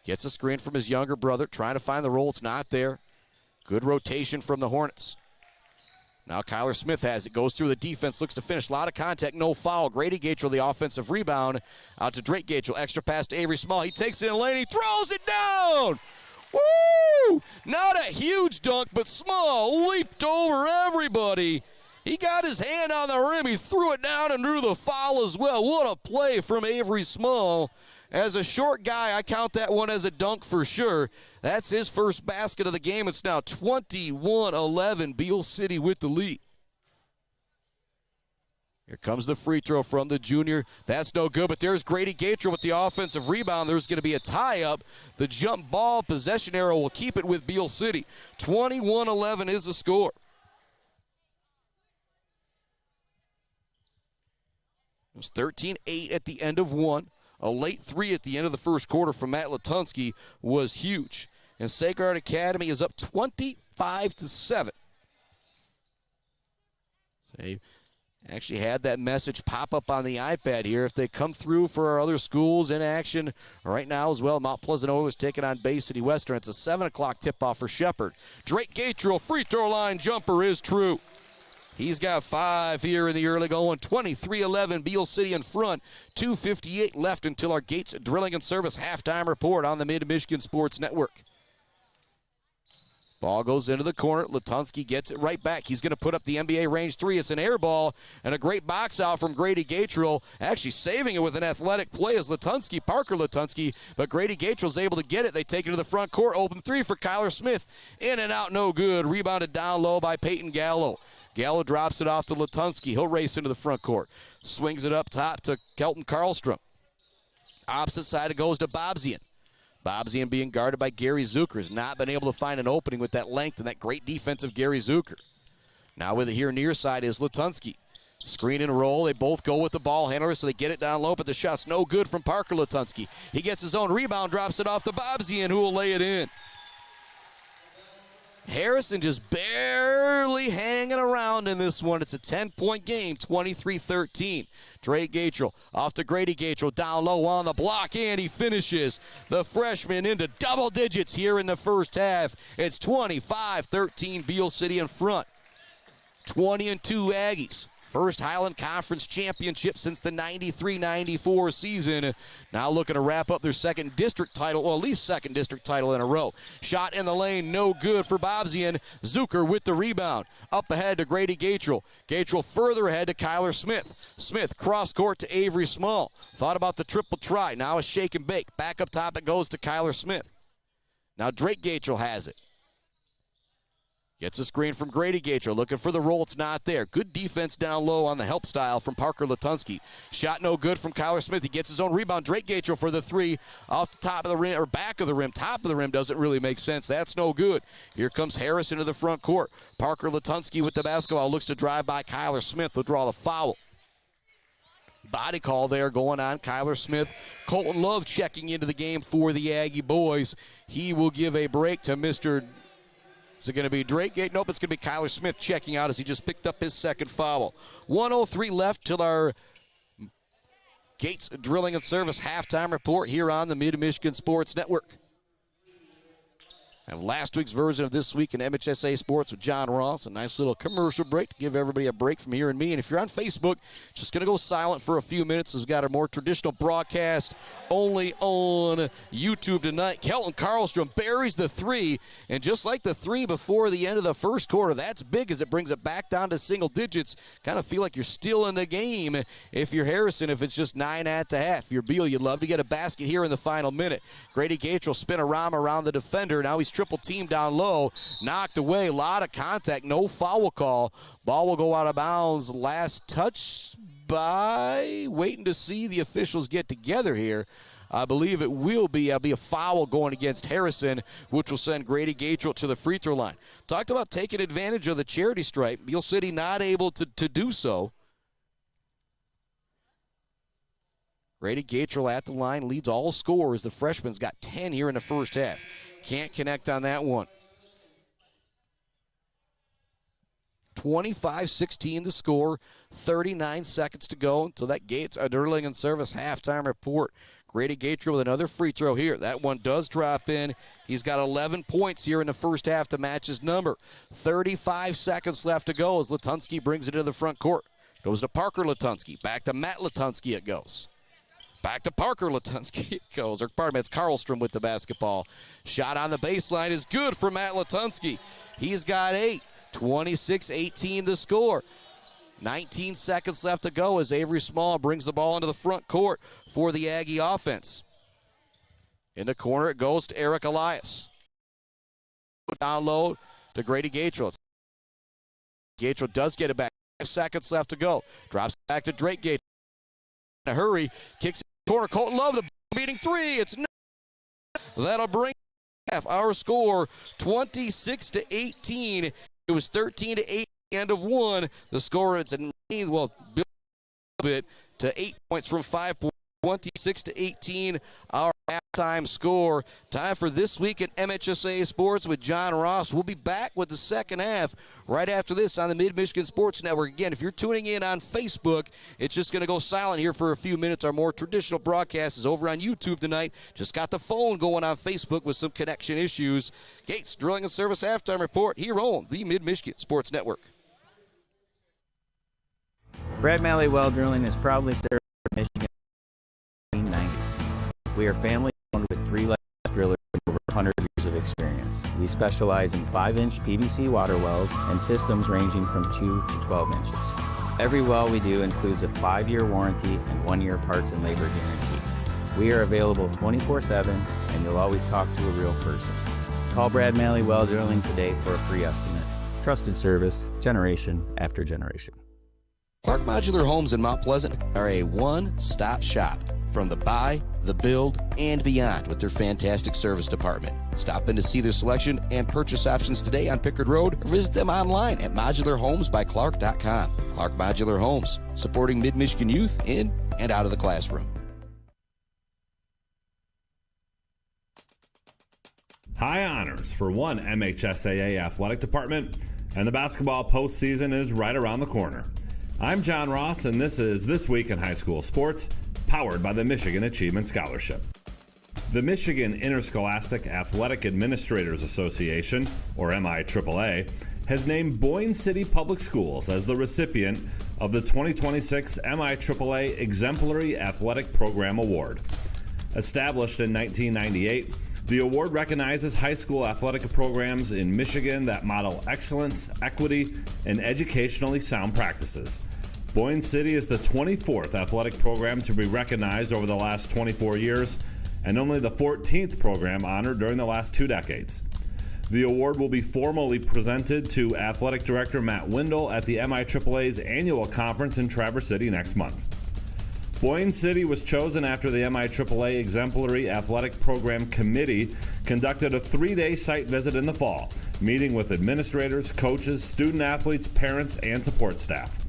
Gets a screen from his younger brother, trying to find the roll. It's not there. Good rotation from the Hornets. Now Kyler Smith has it, goes through the defense, looks to finish. A lot of contact, no foul. Grady Gatrell, the offensive rebound, out to Drake Gatrell. Extra pass to Avery Small. He takes it in a lane. He throws it down. Woo! Not a huge dunk, but Small leaped over everybody. He got his hand on the rim. He threw it down and drew the foul as well. What a play from Avery Small. As a short guy, I count that one as a dunk for sure. That's his first basket of the game. It's now 21-11, Beal City with the lead. Here comes the free throw from the junior. That's no good, but there's Grady Gatrell with the offensive rebound. There's going to be a tie-up. The jump ball possession arrow will keep it with Beal City. 21-11 is the score. It was 13-8 at the end of one. A late three at the end of the first quarter from Matt Latunsky was huge. And Sacred Academy is up 25-7. They actually had that message pop up on the iPad here. If they come through for our other schools in action right now as well, Mount Pleasant Oilers taking on Bay City Western. It's a 7 o'clock tip-off for Shepherd. Drake Gatrell, free throw line jumper is true. He's got 5 here in the early going. 23-11, Beal City in front. 2:58 left until our Gates Drilling and Service halftime report on the Mid-Michigan Sports Network. Ball goes into the corner. Latunsky gets it right back. He's going to put up the NBA range three. It's an air ball and a great box out from Grady Gatrell. Actually saving it with an athletic play as Parker Latunsky, but Grady Gatrell's able to get it. They take it to the front court. Open three for Kyler Smith. In and out, no good. Rebounded down low by Peyton Gallo. Gallo drops it off to Latunsky. He'll race into the front court. Swings it up top to Kelton Karlstrom. Opposite side it goes to Bobzian. Bobzian being guarded by Gary Zucker. Has not been able to find an opening with that length and that great defense of Gary Zucker. Now with it here near side is Latunsky. Screen and roll. They both go with the ball handler, so they get it down low, but the shot's no good from Parker Latunsky. He gets his own rebound, drops it off to Bobzian, who will lay it in. Harrison just barely hanging around in this one. It's a 10-point game, 23-13. Drake Gatrell off to Grady Gatrell, down low on the block, and he finishes the freshman into double digits here in the first half. It's 25-13, Beal City in front. 20-2 Aggies. First Highland Conference championship since the 93-94 season. Now looking to wrap up their second district title, or at least second district title in a row. Shot in the lane, no good for Bobzian. Zucker with the rebound. Up ahead to Grady Gatrell. Gatrell further ahead to Kyler Smith. Smith cross court to Avery Small. Thought about the triple try. Now a shake and bake. Back up top it goes to Kyler Smith. Now Drake Gatrell has it. Gets a screen from Grady Gatrell, looking for the roll. It's not there. Good defense down low on the help style from Parker Latunsky. Shot no good from Kyler Smith. He gets his own rebound. Drake Gatrell for the three off the top of the rim, or back of the rim. Top of the rim doesn't really make sense. That's no good. Here comes Harris into the front court. Parker Latunsky with the basketball. Looks to drive by Kyler Smith. They'll draw the foul. Body call there going on. Kyler Smith. Colton Love checking into the game for the Aggie boys. He will give a break to Mr. Is it going to be Drake Gatrell? Nope, it's going to be Kyler Smith checking out as he just picked up his second foul. 1:03 left till our Gates Drilling and Service halftime report here on the Mid-Michigan Sports Network. And last week's version of This Week in MHSAA Sports with John Ross. A nice little commercial break to give everybody a break from hearing me. And if you're on Facebook, just going to go silent for a few minutes. We've got a more traditional broadcast only on YouTube tonight. Kelton Karlstrom buries the three. And just like the three before the end of the first quarter, that's big as it brings it back down to single digits. Kind of feel like you're still in the game if you're Harrison, if it's just 9 at the half. If you're Beal, you'd love to get a basket here in the final minute. Grady Gates will spin around the defender. Now he's triple team down low, knocked away, a lot of contact, no foul call. Ball will go out of bounds. Last touch by, waiting to see the officials get together here. I believe it will be a foul going against Harrison, which will send Grady Gatrell to the free throw line. Talked about taking advantage of the charity stripe. Beal City not able to do so. Grady Gatrell at the line, leads all scorers. The freshman's got 10 here in the first half. Can't connect on that one. 25-16 the score, 39 seconds to go until that Gates Durling and service halftime report. Grady Gatrell with another free throw here. That one does drop in. He's got 11 points here in the first half to match his number. 35 seconds left to go as Latunsky brings it into the front court. Goes to Parker Latunsky. Back to Matt Latunsky it goes. Back to Parker Latunsky it goes. Or pardon me, it's Karlstrom with the basketball. Shot on the baseline is good for Matt Latunsky. He's got 8. 26-18 the score. 19 seconds left to go as Avery Small brings the ball into the front court for the Aggie offense. In the corner it goes to Eric Elias. Down low to Grady Gatrell. Gatrell does get it back. 5 seconds left to go. Drops back to Drake Gatrell. In a hurry. Kicks it in the corner. Colton Love, the beating three. It's no. That'll bring half. Our score 26-18. It was 13-8 end of one. The score it's built a bit to 8 points from 5 points. 26-18, our halftime score. Time for This Week at MHSAA Sports with John Ross. We'll be back with the second half right after this on the Mid-Michigan Sports Network. Again, if you're tuning in on Facebook, it's just going to go silent here for a few minutes. Our more traditional broadcast is over on YouTube tonight. Just got the phone going on Facebook with some connection issues. Gates Drilling and Service halftime report here on the Mid-Michigan Sports Network. Brad Malley Well Drilling is proudly served Michigan. We are family-owned with 3 licensed drillers and over 100 years of experience. We specialize in 5-inch PVC water wells and systems ranging from 2 to 12 inches. Every well we do includes a 5-year warranty and 1-year parts and labor guarantee. We are available 24/7, and you'll always talk to a real person. Call Brad Malley Well Drilling today for a free estimate. Trusted service, generation after generation. Clark Modular Homes in Mount Pleasant are a one-stop shop from the buy, the build, and beyond with their fantastic service department. Stop in to see their selection and purchase options today on Pickard Road or visit them online at modularhomesbyclark.com. Clark Modular Homes, supporting Mid-Michigan youth in and out of the classroom. High honors for one MHSAA athletic department, and the basketball postseason is right around the corner. I'm John Ross, and this is This Week in High School Sports, powered by the Michigan Achievement Scholarship. The Michigan Interscholastic Athletic Administrators Association, or MIAAA, has named Boyne City Public Schools as the recipient of the 2026 MIAAA Exemplary Athletic Program Award. Established in 1998, the award recognizes high school athletic programs in Michigan that model excellence, equity, and educationally sound practices. Boyne City is the 24th athletic program to be recognized over the last 24 years, and only the 14th program honored during the last 2 decades. The award will be formally presented to Athletic Director Matt Windle at the MIAAA's annual conference in Traverse City next month. Boyne City was chosen after the MIAAA Exemplary Athletic Program Committee conducted a 3-day site visit in the fall, meeting with administrators, coaches, student athletes, parents, and support staff.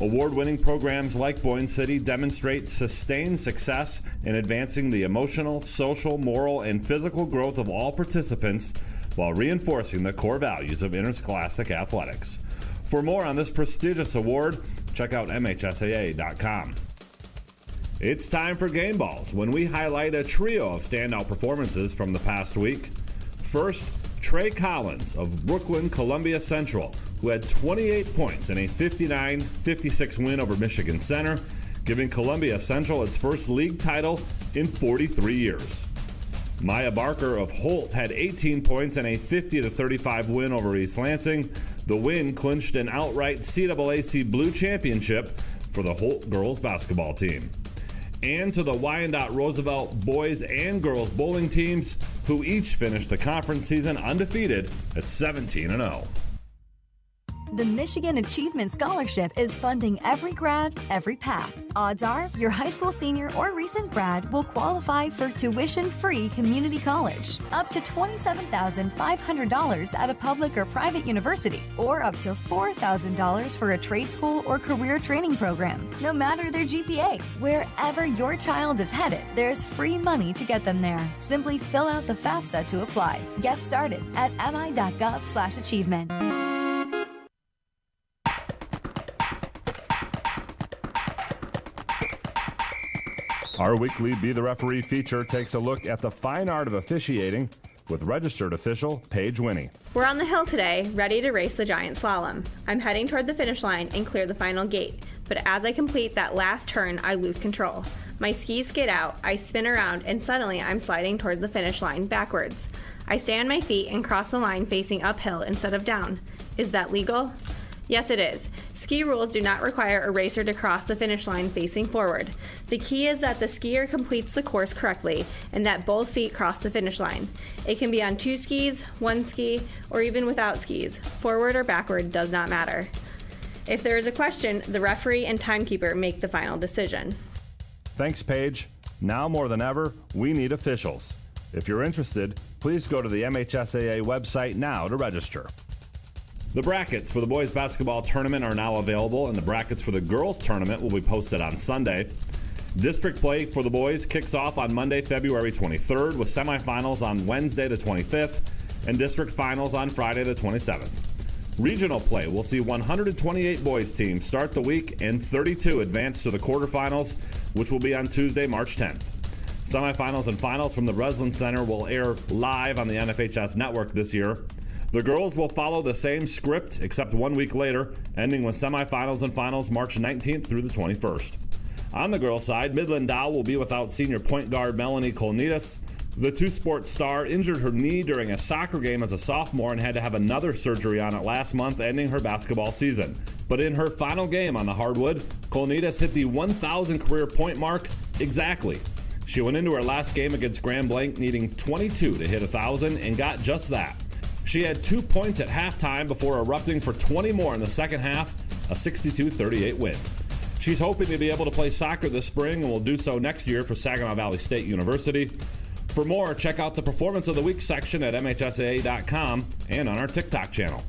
Award-winning programs like Boyne City demonstrate sustained success in advancing the emotional, social, moral, and physical growth of all participants while reinforcing the core values of interscholastic athletics. For more on this prestigious award, check out MHSAA.com. It's time for Game Balls, when we highlight a trio of standout performances from the past week. First, Trey Collins of Brooklyn Columbia Central, who had 28 points in a 59-56 win over Michigan Center, giving Columbia Central its first league title in 43 years. Maya Barker of Holt had 18 points in a 50-35 win over East Lansing. The win clinched an outright CAAC Blue Championship for the Holt girls basketball team. And to the Wyandotte Roosevelt boys and girls bowling teams, who each finished the conference season undefeated at 17-0. The Michigan Achievement Scholarship is funding every grad, every path. Odds are your high school senior or recent grad will qualify for tuition-free community college, up to $27,500 at a public or private university, or up to $4,000 for a trade school or career training program, no matter their GPA. Wherever your child is headed, there's free money to get them there. Simply fill out the FAFSA to apply. Get started at mi.gov/achievement. Our weekly Be the Referee feature takes a look at the fine art of officiating with registered official Paige Winnie. We're on the hill today, ready to race the giant slalom. I'm heading toward the finish line and clear the final gate, but as I complete that last turn, I lose control. My skis skid out, I spin around, and suddenly I'm sliding toward the finish line backwards. I stay on my feet and cross the line facing uphill instead of down. Is that legal? Yes, it is. Ski rules do not require a racer to cross the finish line facing forward. The key is that the skier completes the course correctly and that both feet cross the finish line. It can be on 2 skis, 1 ski, or even without skis. Forward or backward does not matter. If there is a question, the referee and timekeeper make the final decision. Thanks, Paige. Now more than ever, we need officials. If you're interested, please go to the MHSAA website now to register. The brackets for the boys basketball tournament are now available, and the brackets for the girls tournament will be posted on Sunday. District play for the boys kicks off on Monday, February 23rd, with semifinals on Wednesday the 25th, and district finals on Friday the 27th. Regional play will see 128 boys teams start the week and 32 advance to the quarterfinals, which will be on Tuesday, March 10th. Semifinals and finals from the Breslin Center will air live on the NFHS network this year. The girls will follow the same script, except 1 week later, ending with semifinals and finals March 19th through the 21st. On the girls' side, Midland Dow will be without senior point guard Melanie Kolnidas. The two-sport star injured her knee during a soccer game as a sophomore and had to have another surgery on it last month, ending her basketball season. But in her final game on the hardwood, Kolnidas hit the 1,000 career point mark exactly. She went into her last game against Grand Blanc needing 22 to hit 1,000 and got just that. She had 2 points at halftime before erupting for 20 more in the second half, a 62-38 win. She's hoping to be able to play soccer this spring and will do so next year for Saginaw Valley State University. For more, check out the Performance of the Week section at MHSAA.com and on our TikTok channel.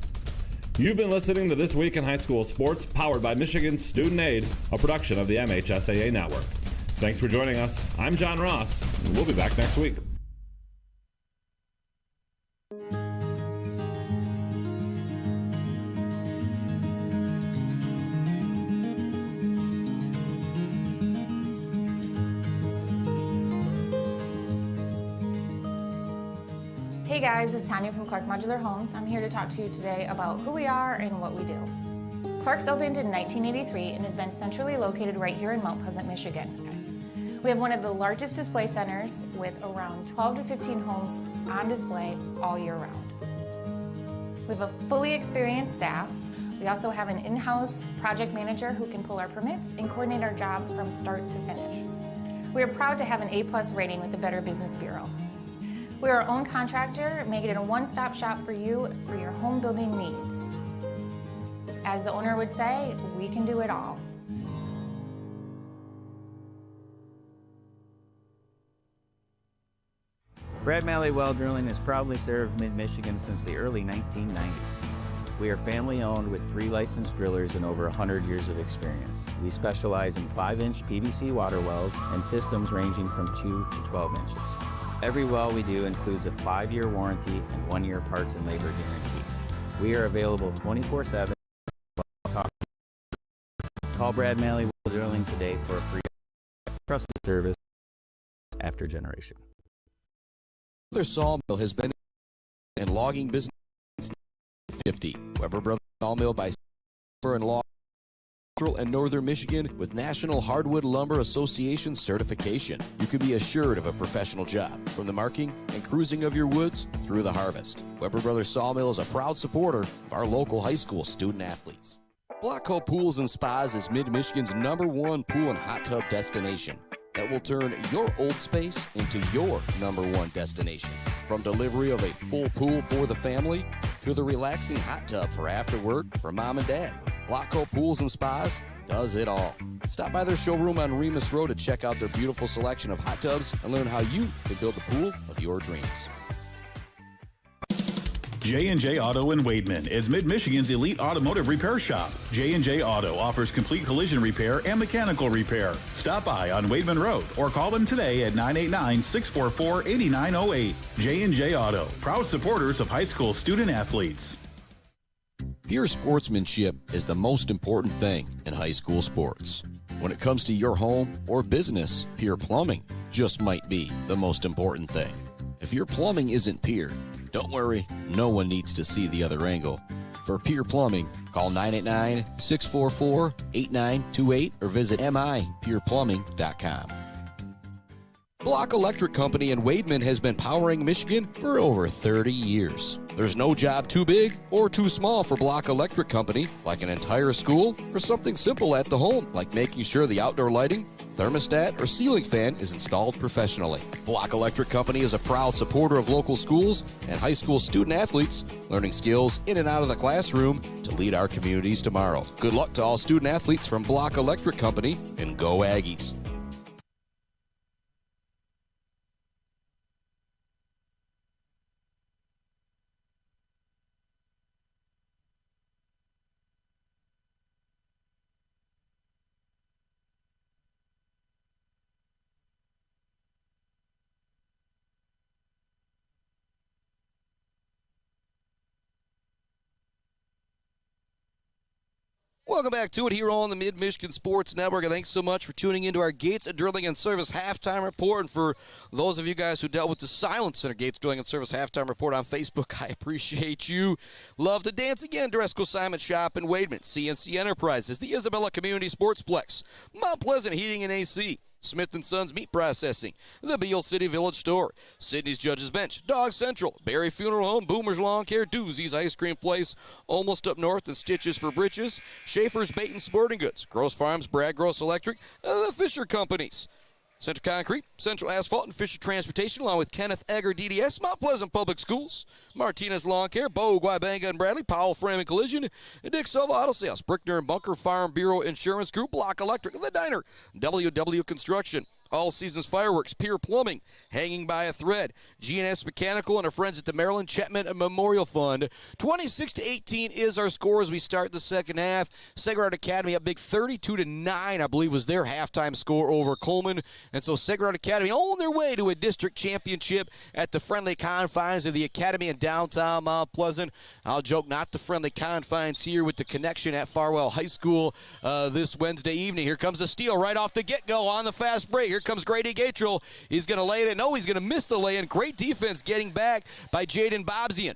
You've been listening to This Week in High School Sports, powered by Michigan Student Aid, a production of the MHSAA Network. Thanks for joining us. I'm John Ross, and we'll be back next week. Hey guys, it's Tanya from Clark Modular Homes. I'm here to talk to you today about who we are and what we do. Clark's opened in 1983 and has been centrally located right here in Mount Pleasant, Michigan. We have one of the largest display centers with around 12 to 15 homes on display all year round. We have a fully experienced staff. We also have an in-house project manager who can pull our permits and coordinate our job from start to finish. We are proud to have an A+ rating with the Better Business Bureau. We are our own contractor, making it a one-stop shop for you for your home building needs. As the owner would say, we can do it all. Brad Malley Well Drilling has proudly served Mid-Michigan since the early 1990s. We are family-owned with 3 licensed drillers and over 100 years of experience. We specialize in 5-inch PVC water wells and systems ranging from 2 to 12 inches. Every well we do includes a 5-year warranty and 1-year parts and labor guarantee. We are available 24/7. Call Brad Malley Well Drilling today for a free trusted service after generation. Their sawmill has been and logging business 50. Weber Brothers Sawmill by and Log Central and Northern Michigan with National Hardwood Lumber Association certification. You can be assured of a professional job from the marking and cruising of your woods through the harvest. Weber Brothers Sawmill is a proud supporter of our local high school student athletes. Blackhole Pools and Spas is Mid-Michigan's #1 pool and hot tub destination that will turn your old space into your #1 destination. From delivery of a full pool for the family to the relaxing hot tub for after work for mom and dad, Blackhole Pools and Spas does it all. Stop by their showroom on Remus Road to check out their beautiful selection of hot tubs and learn how you can build the pool of your dreams. J&J Auto in Wademan is Mid-Michigan's elite automotive repair shop. J&J Auto offers complete collision repair and mechanical repair. Stop by on Wademan Road or call them today at 989-644-8908. J&J Auto, proud supporters of high school student athletes. Pure sportsmanship is the most important thing in high school sports. When it comes to your home or business, Pure Plumbing just might be the most important thing. If your plumbing isn't Pure, don't worry, no one needs to see the other angle. For Pure Plumbing, call 989-644-8928 or visit mipureplumbing.com. Block Electric Company in Wademan has been powering Michigan for over 30 years. There's no job too big or too small for Block Electric Company, like an entire school or something simple at the home, like making sure the outdoor lighting, thermostat, or ceiling fan is installed professionally. Block Electric Company is a proud supporter of local schools and high school student athletes, learning skills in and out of the classroom to lead our communities tomorrow. Good luck to all student athletes from Block Electric Company, and go Aggies. Welcome back to it here on the Mid-Michigan Sports Network, and thanks so much for tuning into our Gates Drilling and Service halftime report. And for those of you guys who dealt with the silence in our Gates Drilling and Service halftime report on Facebook, I appreciate you. Love to dance again. Dresco Simon Shop in Wademan, CNC Enterprises, the Isabella Community Sportsplex, Mount Pleasant Heating and AC, Smith & Sons Meat Processing, the Beal City Village Store, Sydney's Judges Bench, Dog Central, Barry Funeral Home, Boomer's Lawn Care, Doozy's Ice Cream Place, Almost Up North and Stitches for Britches, Schaefer's Bait and Sporting Goods, Gross Farms, Brad Gross Electric, the Fisher Companies, Central Concrete, Central Asphalt, and Fisher Transportation, along with Kenneth Egger, DDS, Mount Pleasant Public Schools, Martinez Lawn Care, Bo, Guabanga, and Bradley, Powell Frame and Collision, and Dick Silva Auto Sales, Brickner and Bunker Farm Bureau Insurance Group, Block Electric, The Diner, WW Construction, All Seasons Fireworks, Pure Plumbing, Hanging by a Thread, G&S Mechanical, and our friends at the Maryland Chapman Memorial Fund. 26-18 is our score as we start the second half. Segrad Academy up big 32-9, I believe, was their halftime score over Coleman. And so Segrad Academy on their way to a district championship at the friendly confines of the Academy in downtown Mount Pleasant. I'll joke, not the friendly confines here with the connection at Farwell High School this Wednesday evening. Here comes a steal right off the get-go on the fast break. Here comes Grady Gatrell. He's going to lay it in. No, he's going to miss the lay-in. Great defense getting back by Jaden Bobzian.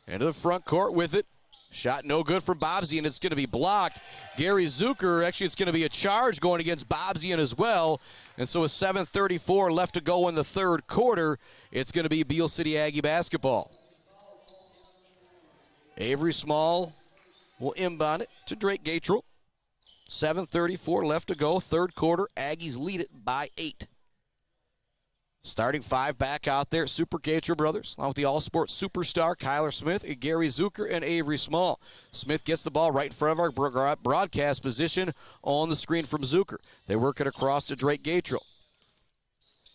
Into the front court with it. Shot no good from Bobzian. It's going to be blocked. Gary Zucker, actually it's going to be a charge going against Bobzian as well. And so with 7:34 left to go in the third quarter, it's going to be Beal City Aggie basketball. Avery Small will inbound it to Drake Gatrell. 7:34 left to go, third quarter. Aggies lead it by 8. Starting five back out there, Super Gatrell brothers, along with the all-sports superstar Kyler Smith, and Gary Zucker, and Avery Small. Smith gets the ball right in front of our broadcast position on the screen from Zucker. They work it across to Drake Gatrell.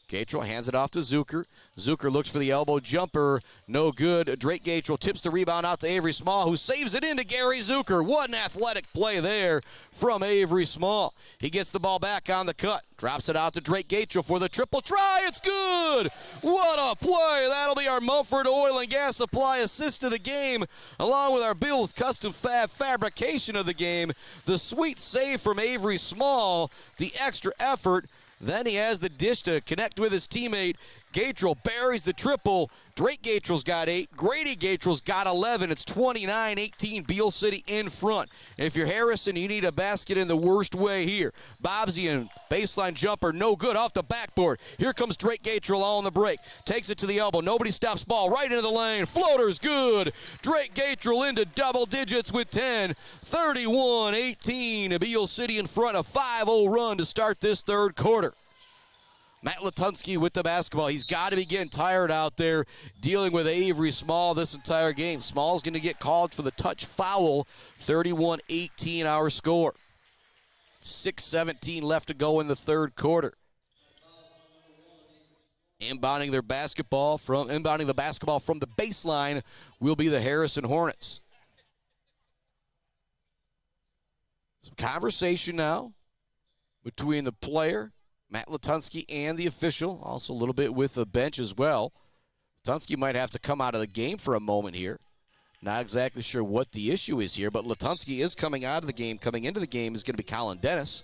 Gatrell hands it off to Zucker. Zucker looks for the elbow jumper. No good. Drake Gatrell tips the rebound out to Avery Small, who saves it into Gary Zucker. What an athletic play there from Avery Small. He gets the ball back on the cut. Drops it out to Drake Gatrell for the triple try. It's good. What a play. That'll be our Mumford Oil and Gas Supply assist of the game, along with our Bill's Custom Fab fabrication of the game. The sweet save from Avery Small. The extra effort. Then he has the dish to connect with his teammate, Gatrell buries the triple. Drake Gatrell's got 8. Grady Gatrell's got 11. It's 29-18, Beal City in front. If you're Harrison, you need a basket in the worst way here. Bobsian, baseline jumper, no good, off the backboard. Here comes Drake Gatrell on the break. Takes it to the elbow. Nobody stops ball. Right into the lane. Floater's good. Drake Gatrell into double digits with 10. 31-18, Beal City in front. A 5-0 run to start this third quarter. Matt Latunsky with the basketball. He's got to be getting tired out there dealing with Avery Small this entire game. Small's going to get called for the touch foul. 31-18 our score. 6:17 left to go in the third quarter. Inbounding the basketball from the baseline will be the Harrison Hornets. Some conversation now between the player, Matt Latunsky, and the official. Also a little bit with the bench as well. Latunsky might have to come out of the game for a moment here. Not exactly sure what the issue is here, but Latunsky is coming out of the game. Coming into the game is going to be Colin Dennis.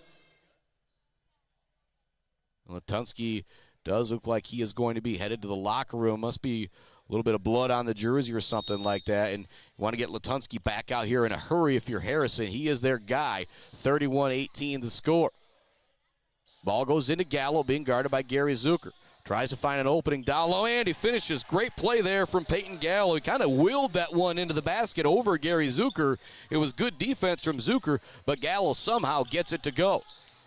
Latunsky does look like he is going to be headed to the locker room. Must be a little bit of blood on the jersey or something like that. And you want to get Latunsky back out here in a hurry if you're Harrison. He is their guy. 31-18 the score. Ball goes into Gallo, being guarded by Gary Zucker. Tries to find an opening down low, and he finishes. Great play there from Peyton Gallo. He kind of willed that one into the basket over Gary Zucker. It was good defense from Zucker, but Gallo somehow gets it to go.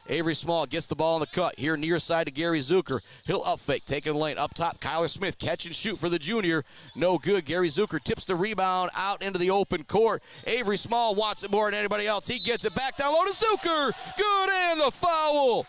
Avery Small gets the ball in the cut. Here near side to Gary Zucker. He'll up fake, taking the lane. Up top, Kyler Smith, catch and shoot for the junior. No good. Gary Zucker tips the rebound out into the open court. Avery Small wants it more than anybody else. He gets it back down low to Zucker. Good, and the foul.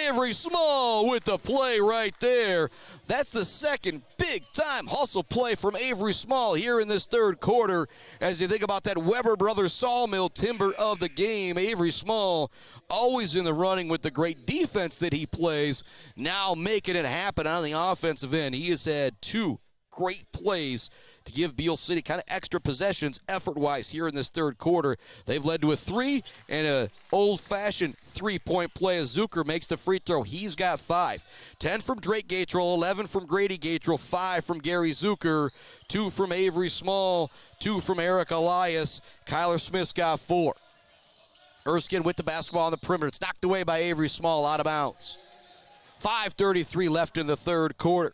Avery Small with the play right there. That's the second big-time hustle play from Avery Small here in this third quarter. As you think about that Weber Brothers sawmill timber of the game, Avery Small always in the running with the great defense that he plays, now making it happen on the offensive end. He has had 2 great plays to give Beal City kind of extra possessions effort-wise here in this third quarter. They've led to a 3 and an old-fashioned three-point play as Zucker makes the free throw. He's got 5. 10 from Drake Gatrell, 11 from Grady Gatrell, 5 from Gary Zucker, 2 from Avery Small, 2 from Eric Elias. Kyler Smith's got 4. Erskine with the basketball on the perimeter. It's knocked away by Avery Small, out of bounds. 5:33 left in the third quarter.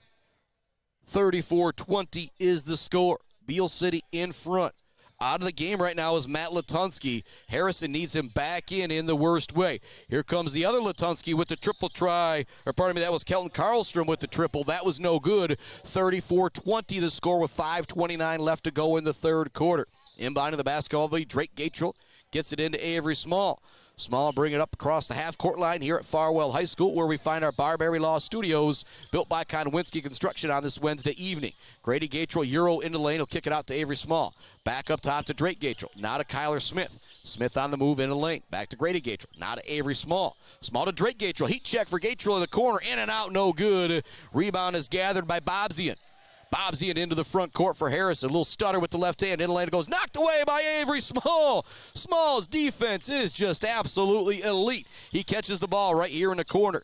34-20 is the score. Beal City in front. Out of the game right now is Matt Latunsky. Harrison needs him back in the worst way. Here comes the other Latunsky with the triple try. Or pardon me, that was Kelton Karlstrom with the triple. That was no good. 34-20 the score with 5:29 left to go in the third quarter. Inbound to the basketball, Drake Gatrell gets it into Avery Small. Small bring it up across the half-court line here at Farwell High School, where we find our Barbary Law Studios, built by Konwinski Construction on this Wednesday evening. Grady Gatrell, Euro into the lane. He'll kick it out to Avery Small. Back up top to Drake Gatrell. Now to Kyler Smith. Smith on the move into the lane. Back to Grady Gatrell. Now to Avery Small. Small to Drake Gatrell. Heat check for Gatrell in the corner. In and out, no good. Rebound is gathered by Bobsian. Bobsian into the front court for Harrison. A little stutter with the left hand. In the lane it goes. Knocked away by Avery Small. Small's defense is just absolutely elite. He catches the ball right here in the corner.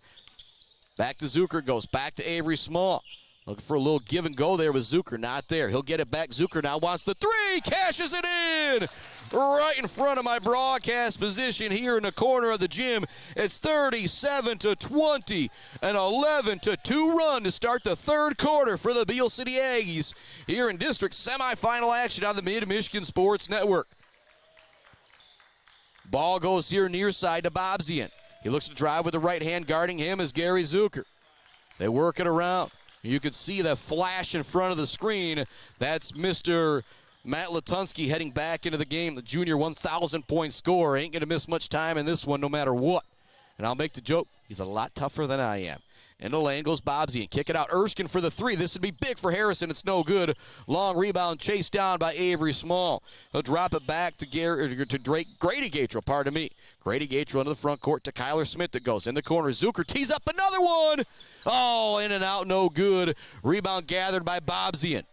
Back to Zucker. Goes back to Avery Small. Looking for a little give and go there with Zucker. Not there. He'll get it back. Zucker now wants the 3. Cashes it in. Right in front of my broadcast position here in the corner of the gym. It's 37-20, an 11-2 run to start the third quarter for the Beal City Aggies here in district semifinal action on the Mid-Michigan Sports Network. Ball goes here near side to Bobsian. He looks to drive with the right hand. Guarding him is Gary Zucker. They work it around. You can see the flash in front of the screen. That's Mr. Matt Latunsky heading back into the game. The junior 1,000-point scorer. Ain't going to miss much time in this one no matter what. And I'll make the joke, he's a lot tougher than I am. Into the lane goes Bobsy. Kick it out. Erskine for the 3. This would be big for Harrison. It's no good. Long rebound chased down by Avery Small. He'll drop it back to Grady Gatrell, pardon me. Grady Gatrell into the front court to Kyler Smith that goes in the corner. Zucker tees up another one. Oh, in and out, no good. Rebound gathered by Bobsian.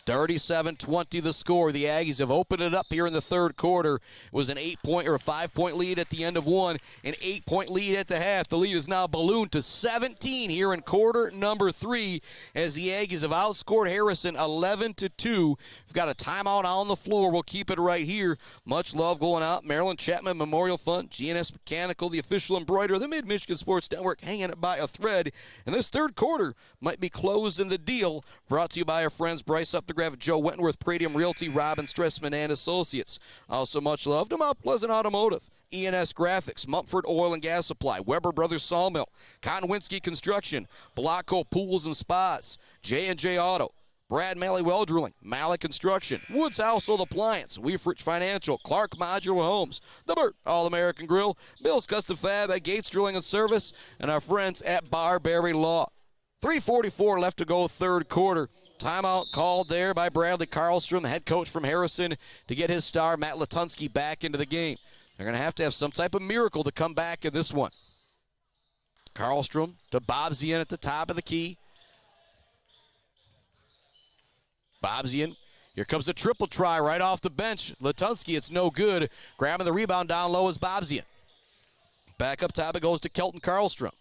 37-20 the score. The Aggies have opened it up here in the third quarter. It was an 8-point or a 5-point lead at the end of one, an 8-point lead at the half. The lead is now ballooned to 17 here in quarter number 3 as the Aggies have outscored Harrison 11-2. We've got a timeout on the floor. We'll keep it right here. Much love going out. Maryland Chapman Memorial Fund, GNS Mechanical, the official embroiderer of the Mid-Michigan Sports Network, hanging it by a thread. And this third quarter might be closing the deal. Brought to you by our friends Bryce Up the Graph, Joe Wentworth, Pradium Realty, Robin Stressman and Associates. Also much love to Mount Pleasant Automotive, ENS Graphics, Mumford Oil and Gas Supply, Weber Brothers Sawmill, Conwinski Construction, Blocko Pools and Spas, J&J Auto, Brad Malley Well Drilling, Malley Construction, Woods Household Appliance, Weefrich Financial, Clark Modular Homes, The Burt All-American Grill, Bill's Custom Fab at Gates Drilling and Service, and our friends at Barberry Law. 3:44 left to go third quarter. Timeout called there by Bradley Karlstrom, the head coach from Harrison, to get his star, Matt Latunsky, back into the game. They're going to have some type of miracle to come back in this one. Karlstrom to Bobzian at the top of the key. Bobzian, here comes a triple try right off the bench. Latunsky, it's no good. Grabbing the rebound down low is Bobzian. Back up top it goes to Kelton Karlstrom.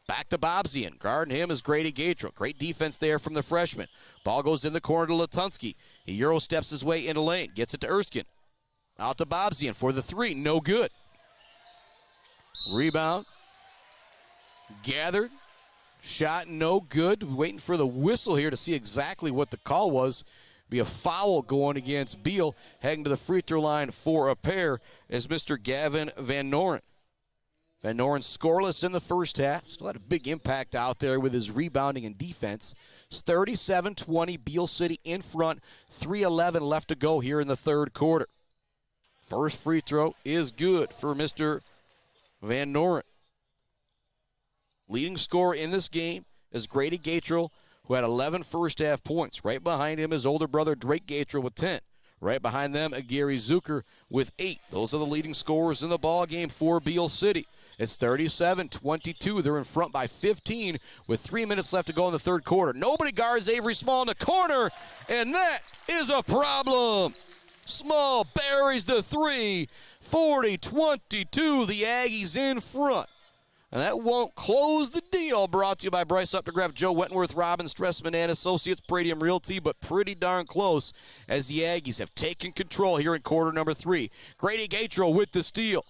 Back to Bobzian. Guarding him is Grady Gatrell. Great defense there from the freshman. Ball goes in the corner to Latunsky. He Euro steps his way into lane. Gets it to Erskine. Out to Bobzian for the three. No good. Rebound. Gathered. Shot no good. Waiting for the whistle here to see exactly what the call was. Be a foul going against Beal. Heading to the free throw line for a pair is Mr. Gavin Van Noren. Van Noren scoreless in the first half. Still had a big impact out there with his rebounding and defense. It's 37-20, Beal City in front. 3:11 left to go here in the third quarter. First free throw is good for Mr. Van Noren. Leading scorer in this game is Grady Gatrell, who had 11 first half points. Right behind him is older brother Drake Gatrell with 10. Right behind them, Gary Zucker with 8. Those are the leading scorers in the ball game for Beal City. It's 37-22. They're in front by 15 with 3 minutes left to go in the third quarter. Nobody guards Avery Small in the corner, and that is a problem. Small buries the three. 40-22, the Aggies in front. And that won't close the deal. Brought to you by Bryce Updegraff, Joe Wentworth, Robin Stressman and Associates, Pradium Realty, but pretty darn close as the Aggies have taken control here in quarter number 3. Grady Gatrell with the steal.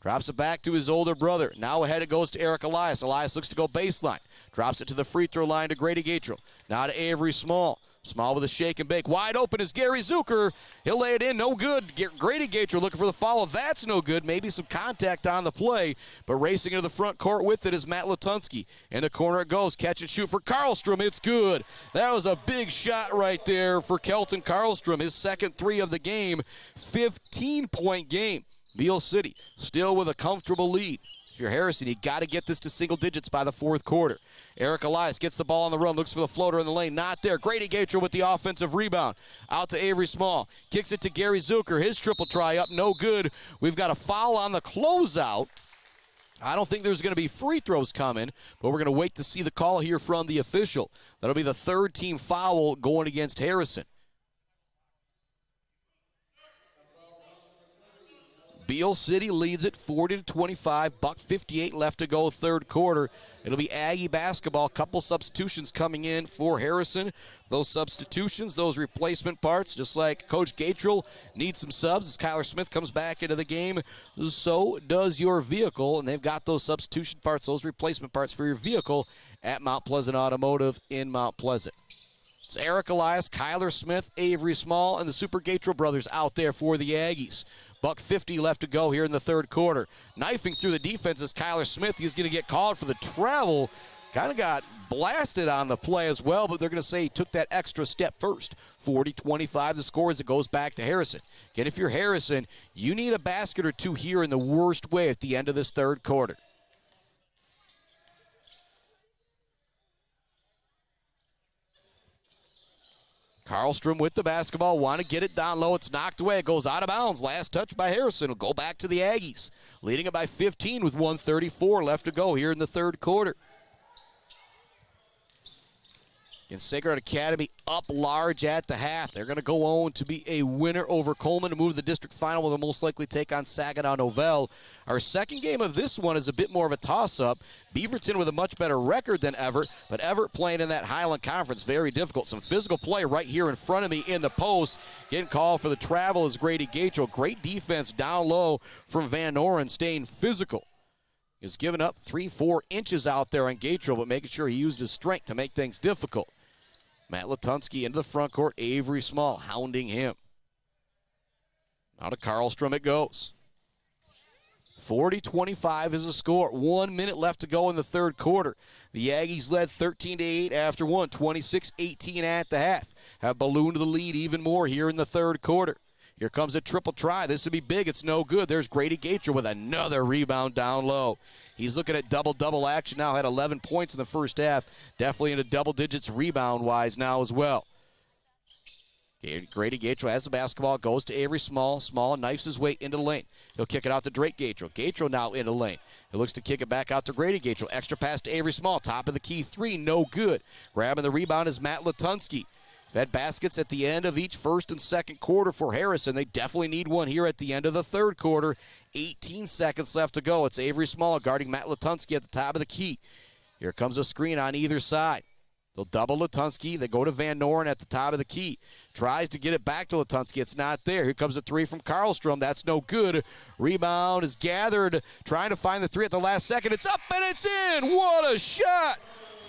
Drops it back to his older brother. Now ahead it goes to Eric Elias. Elias looks to go baseline. Drops it to the free throw line to Grady Gatrell. Now to Avery Small. Small with a shake and bake. Wide open is Gary Zucker. He'll lay it in. No good. Grady Gatrell looking for the follow. That's no good. Maybe some contact on the play. But racing into the front court with it is Matt Latunsky. In the corner it goes. Catch and shoot for Karlstrom. It's good. That was a big shot right there for Kelton Karlstrom. His second three of the game. 15-point game. Beal City still with a comfortable lead. If you're Harrison, you got to get this to single digits by the fourth quarter. Eric Elias gets the ball on the run, looks for the floater in the lane. Not there. Grady Gatrell with the offensive rebound. Out to Avery Small. Kicks it to Gary Zucker. His triple try up, no good. We've got a foul on the closeout. I don't think there's going to be free throws coming, but we're going to wait to see the call here from the official. That'll be the third team foul going against Harrison. Beal City leads it 40-25. $1:58 left to go third quarter. It'll be Aggie basketball. Couple substitutions coming in for Harrison. Those substitutions, those replacement parts, just like Coach Gatrell needs some subs as Kyler Smith comes back into the game. So does your vehicle, and they've got those substitution parts, those replacement parts for your vehicle at Mount Pleasant Automotive in Mount Pleasant. It's Eric Elias, Kyler Smith, Avery Small, and the Super Gatrell brothers out there for the Aggies. $1:50 left to go here in the third quarter. Knifing through the defense is Kyler Smith. He's going to get called for the travel. Kind of got blasted on the play as well, but they're going to say he took that extra step first. 40-25 the score as it goes back to Harrison. Again, if you're Harrison, you need a basket or two here in the worst way at the end of this third quarter. Karlstrom with the basketball, want to get it down low. It's knocked away. It goes out of bounds. Last touch by Harrison. It'll go back to the Aggies. Leading it by 15 with 1:34 left to go here in the third quarter. And Sacred Academy up large at the half. They're going to go on to be a winner over Coleman to move to the district final, where they'll most likely take on Saginaw Novell. Our second game of this one is a bit more of a toss-up. Beaverton with a much better record than Everett, but Everett playing in that Highland Conference, very difficult. Some physical play right here in front of me in the post. Getting called for the travel is Grady Gatrell. Great defense down low from Van Noren, staying physical. He's given up 3-4 inches out there on Gatrell, but making sure he used his strength to make things difficult. Matt Latunsky into the front court. Avery Small hounding him. Now to Karlstrom it goes. 40-25 is the score. 1 minute left to go in the third quarter. The Aggies led 13-8 after one. 26-18 at the half. Have ballooned the lead even more here in the third quarter. Here comes a triple try. This would be big. It's no good. There's Grady Gatrell with another rebound down low. He's looking at double-double action now. Had 11 points in the first half. Definitely into double digits rebound-wise now as well. Grady Gatrell has the basketball. Goes to Avery Small. Small knifes his way into the lane. He'll kick it out to Drake Gatrell. Gatrell now into the lane. He looks to kick it back out to Grady Gatrell. Extra pass to Avery Small. Top of the key three. No good. Grabbing the rebound is Matt Latunsky. Had baskets at the end of each first and second quarter for Harrison. They definitely need one here at the end of the third quarter. 18 seconds left to go. It's Avery Small guarding Matt Latunsky at the top of the key. Here comes a screen on either side. They'll double Latunsky. They go to Van Noren at the top of the key. Tries to get it back to Latunsky. It's not there. Here comes a three from Karlstrom. That's no good. Rebound is gathered. Trying to find the three at the last second. It's up and it's in. What a shot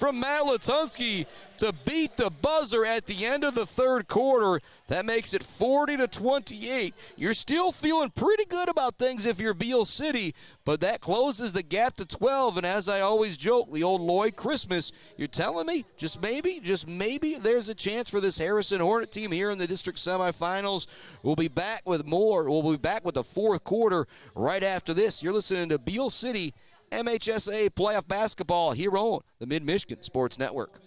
from Matt Latunsky to beat the buzzer at the end of the third quarter. That makes it 40-28. You're still feeling pretty good about things if you're Beal City, but that closes the gap to 12. And as I always joke, the old Lloyd Christmas, you're telling me just maybe there's a chance for this Harrison Hornet team here in the district semifinals. We'll be back with more. We'll be back with the fourth quarter right after this. You're listening to Beal City MHSAA playoff basketball here on the Mid-Michigan Sports Network.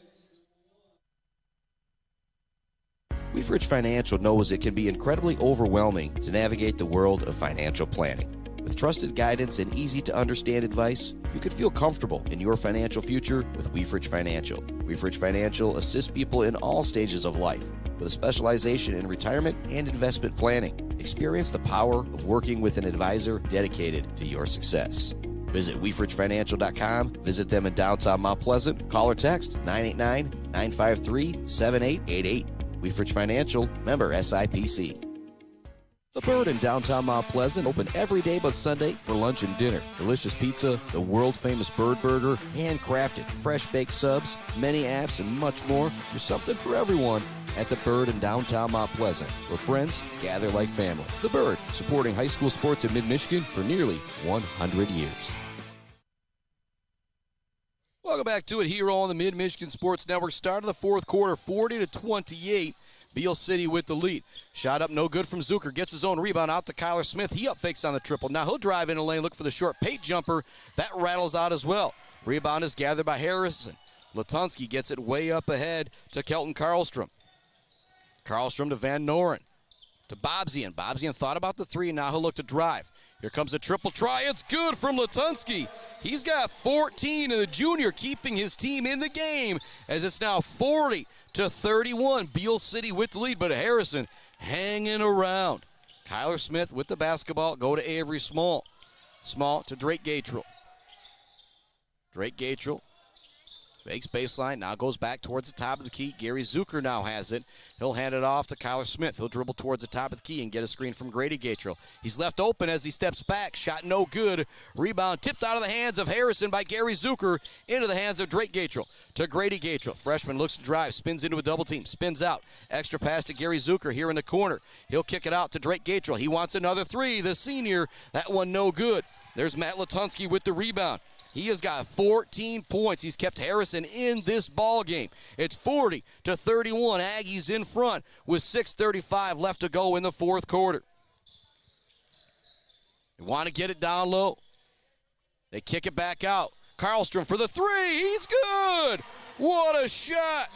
Weefridge Financial knows it can be incredibly overwhelming to navigate the world of financial planning. With trusted guidance and easy-to-understand advice, you can feel comfortable in your financial future with Weefridge Financial. Weefridge Financial assists people in all stages of life with a specialization in retirement and investment planning. Experience the power of working with an advisor dedicated to your success. Visit WeefridgeFinancial.com. Visit them in downtown Mount Pleasant. Call or text 989-953-7888. Weefridge Financial, member SIPC. The Bird in downtown Mount Pleasant, open every day but Sunday for lunch and dinner. Delicious pizza, the world-famous Bird Burger, handcrafted, fresh-baked subs, many apps, and much more. There's something for everyone at The Bird in downtown Mount Pleasant, where friends gather like family. The Bird, supporting high school sports in mid-Michigan for nearly 100 years. Welcome back to it here on the Mid-Michigan Sports Network. Start of the fourth quarter, 40-28. Beal City with the lead. Shot up no good from Zucker. Gets his own rebound out to Kyler Smith. He up fakes on the triple. Now he'll drive in the lane, look for the short paint jumper. That rattles out as well. Rebound is gathered by Harrison. Latunsky gets it way up ahead to Kelton Karlstrom. Karlstrom to Van Noren. To Bobzian. Bobzian thought about the three. Now he'll look to drive. Here comes a triple try. It's good from Latunsky. He's got 14, and the junior keeping his team in the game as it's now 40-31. Beal City with the lead, but Harrison hanging around. Kyler Smith with the basketball. Go to Avery Small. Small to Drake Gatrell. Drake Gatrell fakes baseline, now goes back towards the top of the key. Gary Zucker now has it. He'll hand it off to Kyler Smith. He'll dribble towards the top of the key and get a screen from Grady Gatrell. He's left open as he steps back. Shot no good. Rebound tipped out of the hands of Harrison by Gary Zucker into the hands of Drake Gatrell. To Grady Gatrell. Freshman looks to drive, spins into a double team, spins out. Extra pass to Gary Zucker here in the corner. He'll kick it out to Drake Gatrell. He wants another three. The senior, that one no good. There's Matt Latunsky with the rebound. He has got 14 points. He's kept Harrison in this ball game. It's 40-31. Aggies in front with 6:35 left to go in the fourth quarter. They want to get it down low. They kick it back out. Karlstrom for the three. He's good. What a shot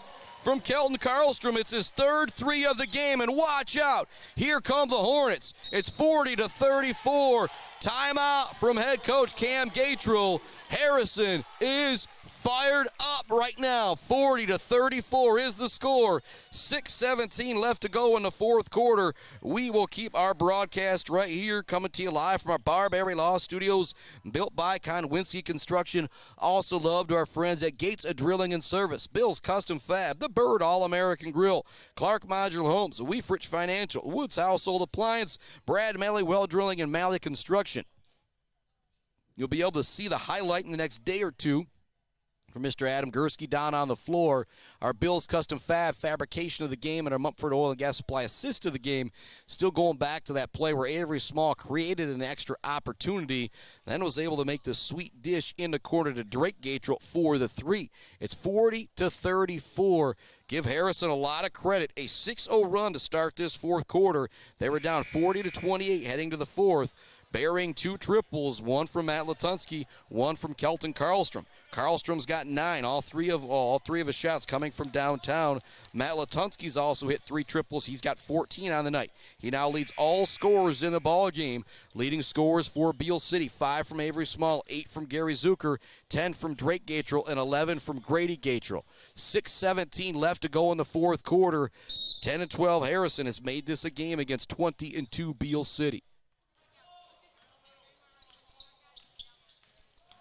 from Kelton Karlstrom. It's his third three of the game, and watch out. Here come the Hornets. It's 40-34. Timeout from head coach Cam Gatrell. Harrison is fired up right now. 40-34 is the score. 6:17 left to go in the fourth quarter. We will keep our broadcast right here, coming to you live from our Barbary Law Studios, built by Konwinski Construction. Also love to our friends at Gates of Drilling and Service, Bill's Custom Fab, The Bird All-American Grill, Clark Modular Homes, Weefrich Financial, Woods Household Appliance, Brad Malley Well Drilling, and Malley Construction. You'll be able to see the highlight in the next day or two from Mr. Adam Gursky down on the floor. Our Bill's Custom Fab fabrication of the game and our Mumford Oil and Gas Supply assist of the game. Still going back to that play where Avery Small created an extra opportunity, then was able to make the sweet dish in the corner to Drake Gatrell for the three. It's 40-34. Give Harrison a lot of credit. A 6-0 run to start this fourth quarter. They were down 40-28 heading to the fourth. Bearing two triples, one from Matt Latunsky, one from Kelton Karlstrom. Karlstrom's got 9, all three of his shots coming from downtown. Matt Latunsky's also hit 3 triples. He's got 14 on the night. He now leads all scorers in the ball game. Leading scorers for Beal City, 5 from Avery Small, 8 from Gary Zucker, 10 from Drake Gatrell, and 11 from Grady Gatrell. 6:17 left to go in the fourth quarter. 10-12 Harrison has made this a game against 20-2 Beal City.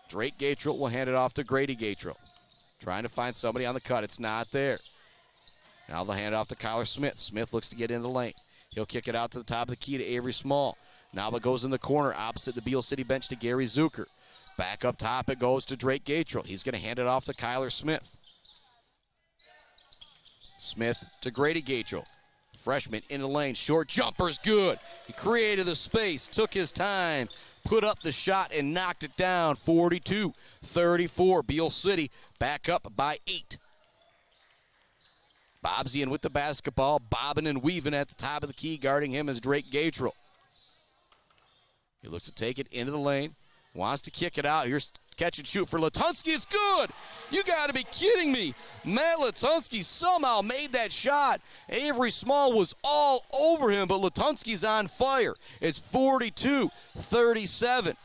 Drake Gatrell will hand it off to Grady Gatrell. Trying to find somebody on the cut. It's not there. Now they'll hand it off to Kyler Smith. Smith looks to get into the lane. He'll kick it out to the top of the key to Avery Small. Now it goes in the corner opposite the Beal City bench to Gary Zucker. Back up top it goes to Drake Gatrell. He's going to hand it off to Kyler Smith. Smith to Grady Gatrell. Freshman in the lane. Short jumper's good. He created the space, took his time, put up the shot, and knocked it down. 42-34. Beal City back up by 8. Bobsian with the basketball, bobbing and weaving at the top of the key. Guarding him is Drake Gatrell. He looks to take it into the lane. Wants to kick it out. Here's catch and shoot for Latunsky. It's good. You got to be kidding me. Matt Latunsky somehow made that shot. Avery Small was all over him, but Latunsky's on fire. It's 42-37.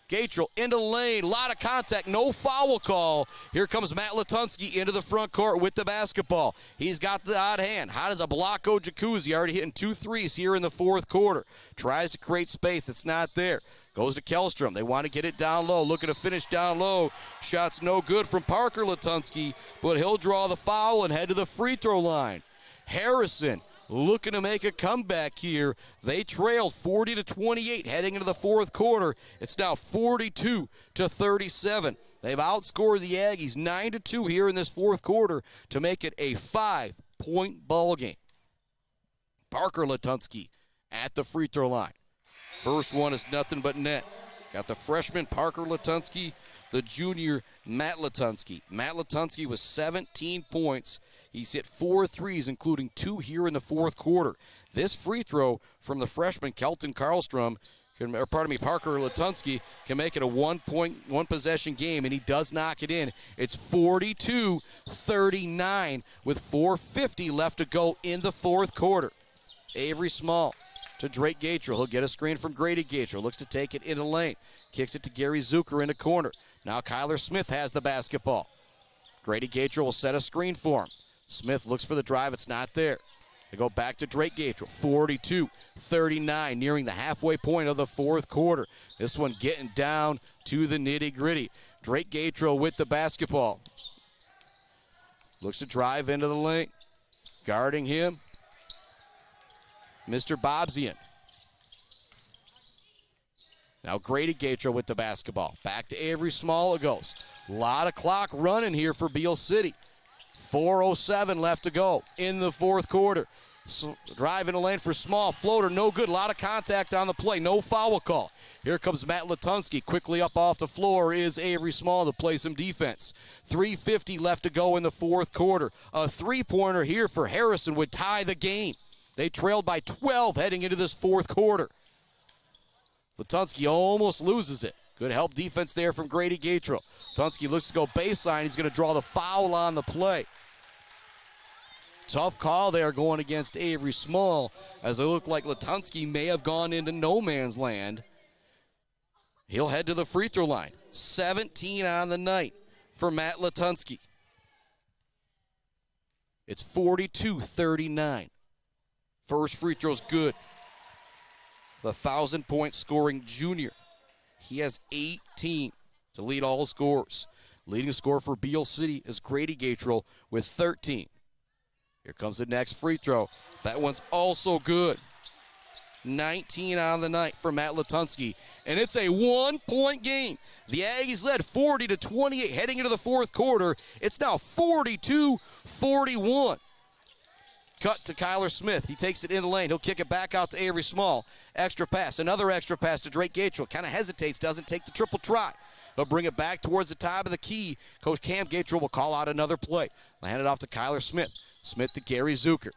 Gatrell into the lane, a lot of contact, no foul call. Here comes Matt Latunsky into the front court with the basketball. He's got the odd hand. How does a Blocko Jacuzzi already hitting 2 threes here in the fourth quarter? Tries to create space, it's not there. Goes to Kellstrom. They want to get it down low. Looking to finish down low. Shot's no good from Parker Latunsky, but he'll draw the foul and head to the free throw line. Harrison looking to make a comeback here. They trailed 40-28 heading into the fourth quarter. It's now 42-37. They've outscored the Aggies 9-2 here in this fourth quarter to make it a 5-point ball game. Parker Latunsky at the free throw line. First one is nothing but net. Got the freshman Parker Latunsky, the junior Matt Latunsky. Matt Latunsky with 17 points. He's hit 4 threes, including 2 here in the fourth quarter. This free throw from the freshman Kelton Karlstrom, Parker Latunsky, can make it a one-possession game, and he does knock it in. It's 42-39 with 4:50 left to go in the fourth quarter. Avery Small to Drake Gatrell. He'll get a screen from Grady Gatrell. Looks to take it in the lane. Kicks it to Gary Zucker in the corner. Now Kyler Smith has the basketball. Grady Gatrell will set a screen for him. Smith looks for the drive. It's not there. They go back to Drake Gatrell. 42-39, nearing the halfway point of the fourth quarter. This one getting down to the nitty-gritty. Drake Gatrell with the basketball. Looks to drive into the lane. Guarding him, Mr. Bobsian. Now Grady Gatrell with the basketball. Back to Avery Small it goes. A lot of clock running here for Beal City. 4:07 left to go in the fourth quarter. Drive in the lane for Small. Floater, no good. A lot of contact on the play. No foul call. Here comes Matt Latunsky. Quickly up off the floor is Avery Small to play some defense. 3:50 left to go in the fourth quarter. A three-pointer here for Harrison would tie the game. They trailed by 12 heading into this fourth quarter. Latunsky almost loses it. Good help defense there from Grady Gatrell. Latunsky looks to go baseline. He's going to draw the foul on the play. Tough call there going against Avery Small, as it looked like Latunsky may have gone into no man's land. He'll head to the free throw line. 17 on the night. for Matt Latunsky. It's 42-39. First free throw's good. The 1,000-point scoring junior. He has 18 to lead all scorers. Leading scorer for Beal City is Grady Gatrell with 13. Here comes the next free throw. That one's also good. 19 on the night for Matt Latunsky. And it's a 1-point game. The Aggies led 40-28 heading into the fourth quarter. It's now 42-41. Cut to Kyler Smith. He takes it in the lane. He'll kick it back out to Avery Small. Extra pass. Another extra pass to Drake Gatrell. Kind of hesitates, doesn't take the triple try. He'll bring it back towards the top of the key. Coach Cam Gatrell will call out another play. They'll hand it off to Kyler Smith. Smith to Gary Zucker.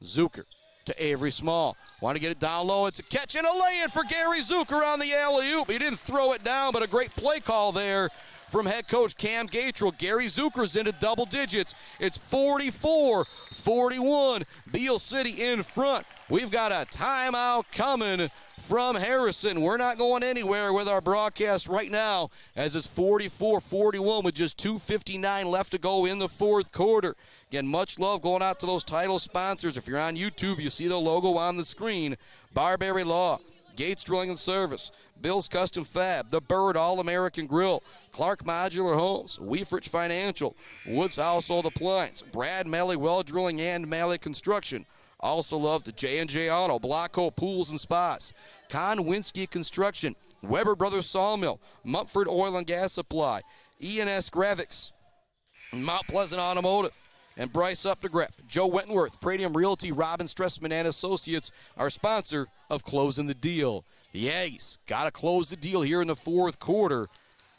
Zucker to Avery Small. Want to get it down low. It's a catch and a lay-in for Gary Zucker on the alley-oop. He didn't throw it down, but a great play call there from head coach Cam Gatrell. Gary Zucker's into double digits. It's 44-41. Beal City in front. We've got a timeout coming from Harrison. We're not going anywhere with our broadcast right now as it's 44-41 with just 2:59 left to go in the fourth quarter. Again, much love going out to those title sponsors. If you're on YouTube, you see the logo on the screen. Barbary Law, Gates Drilling and Service, Bill's Custom Fab, The Bird All-American Grill, Clark Modular Homes, Weefrich Financial, Woods Household Appliance, Brad Malley Well Drilling and Malley Construction. Also love the J&J Auto, Blocko Pools and Spas, Conwinski Construction, Weber Brothers Sawmill, Mumford Oil and Gas Supply, E&S Graphics, Mount Pleasant Automotive, and Bryce Updegraff. Joe Wentworth, Pradium Realty, Robin Stressman and Associates, our sponsor of Closing the Deal. The Aggies got to close the deal here in the fourth quarter.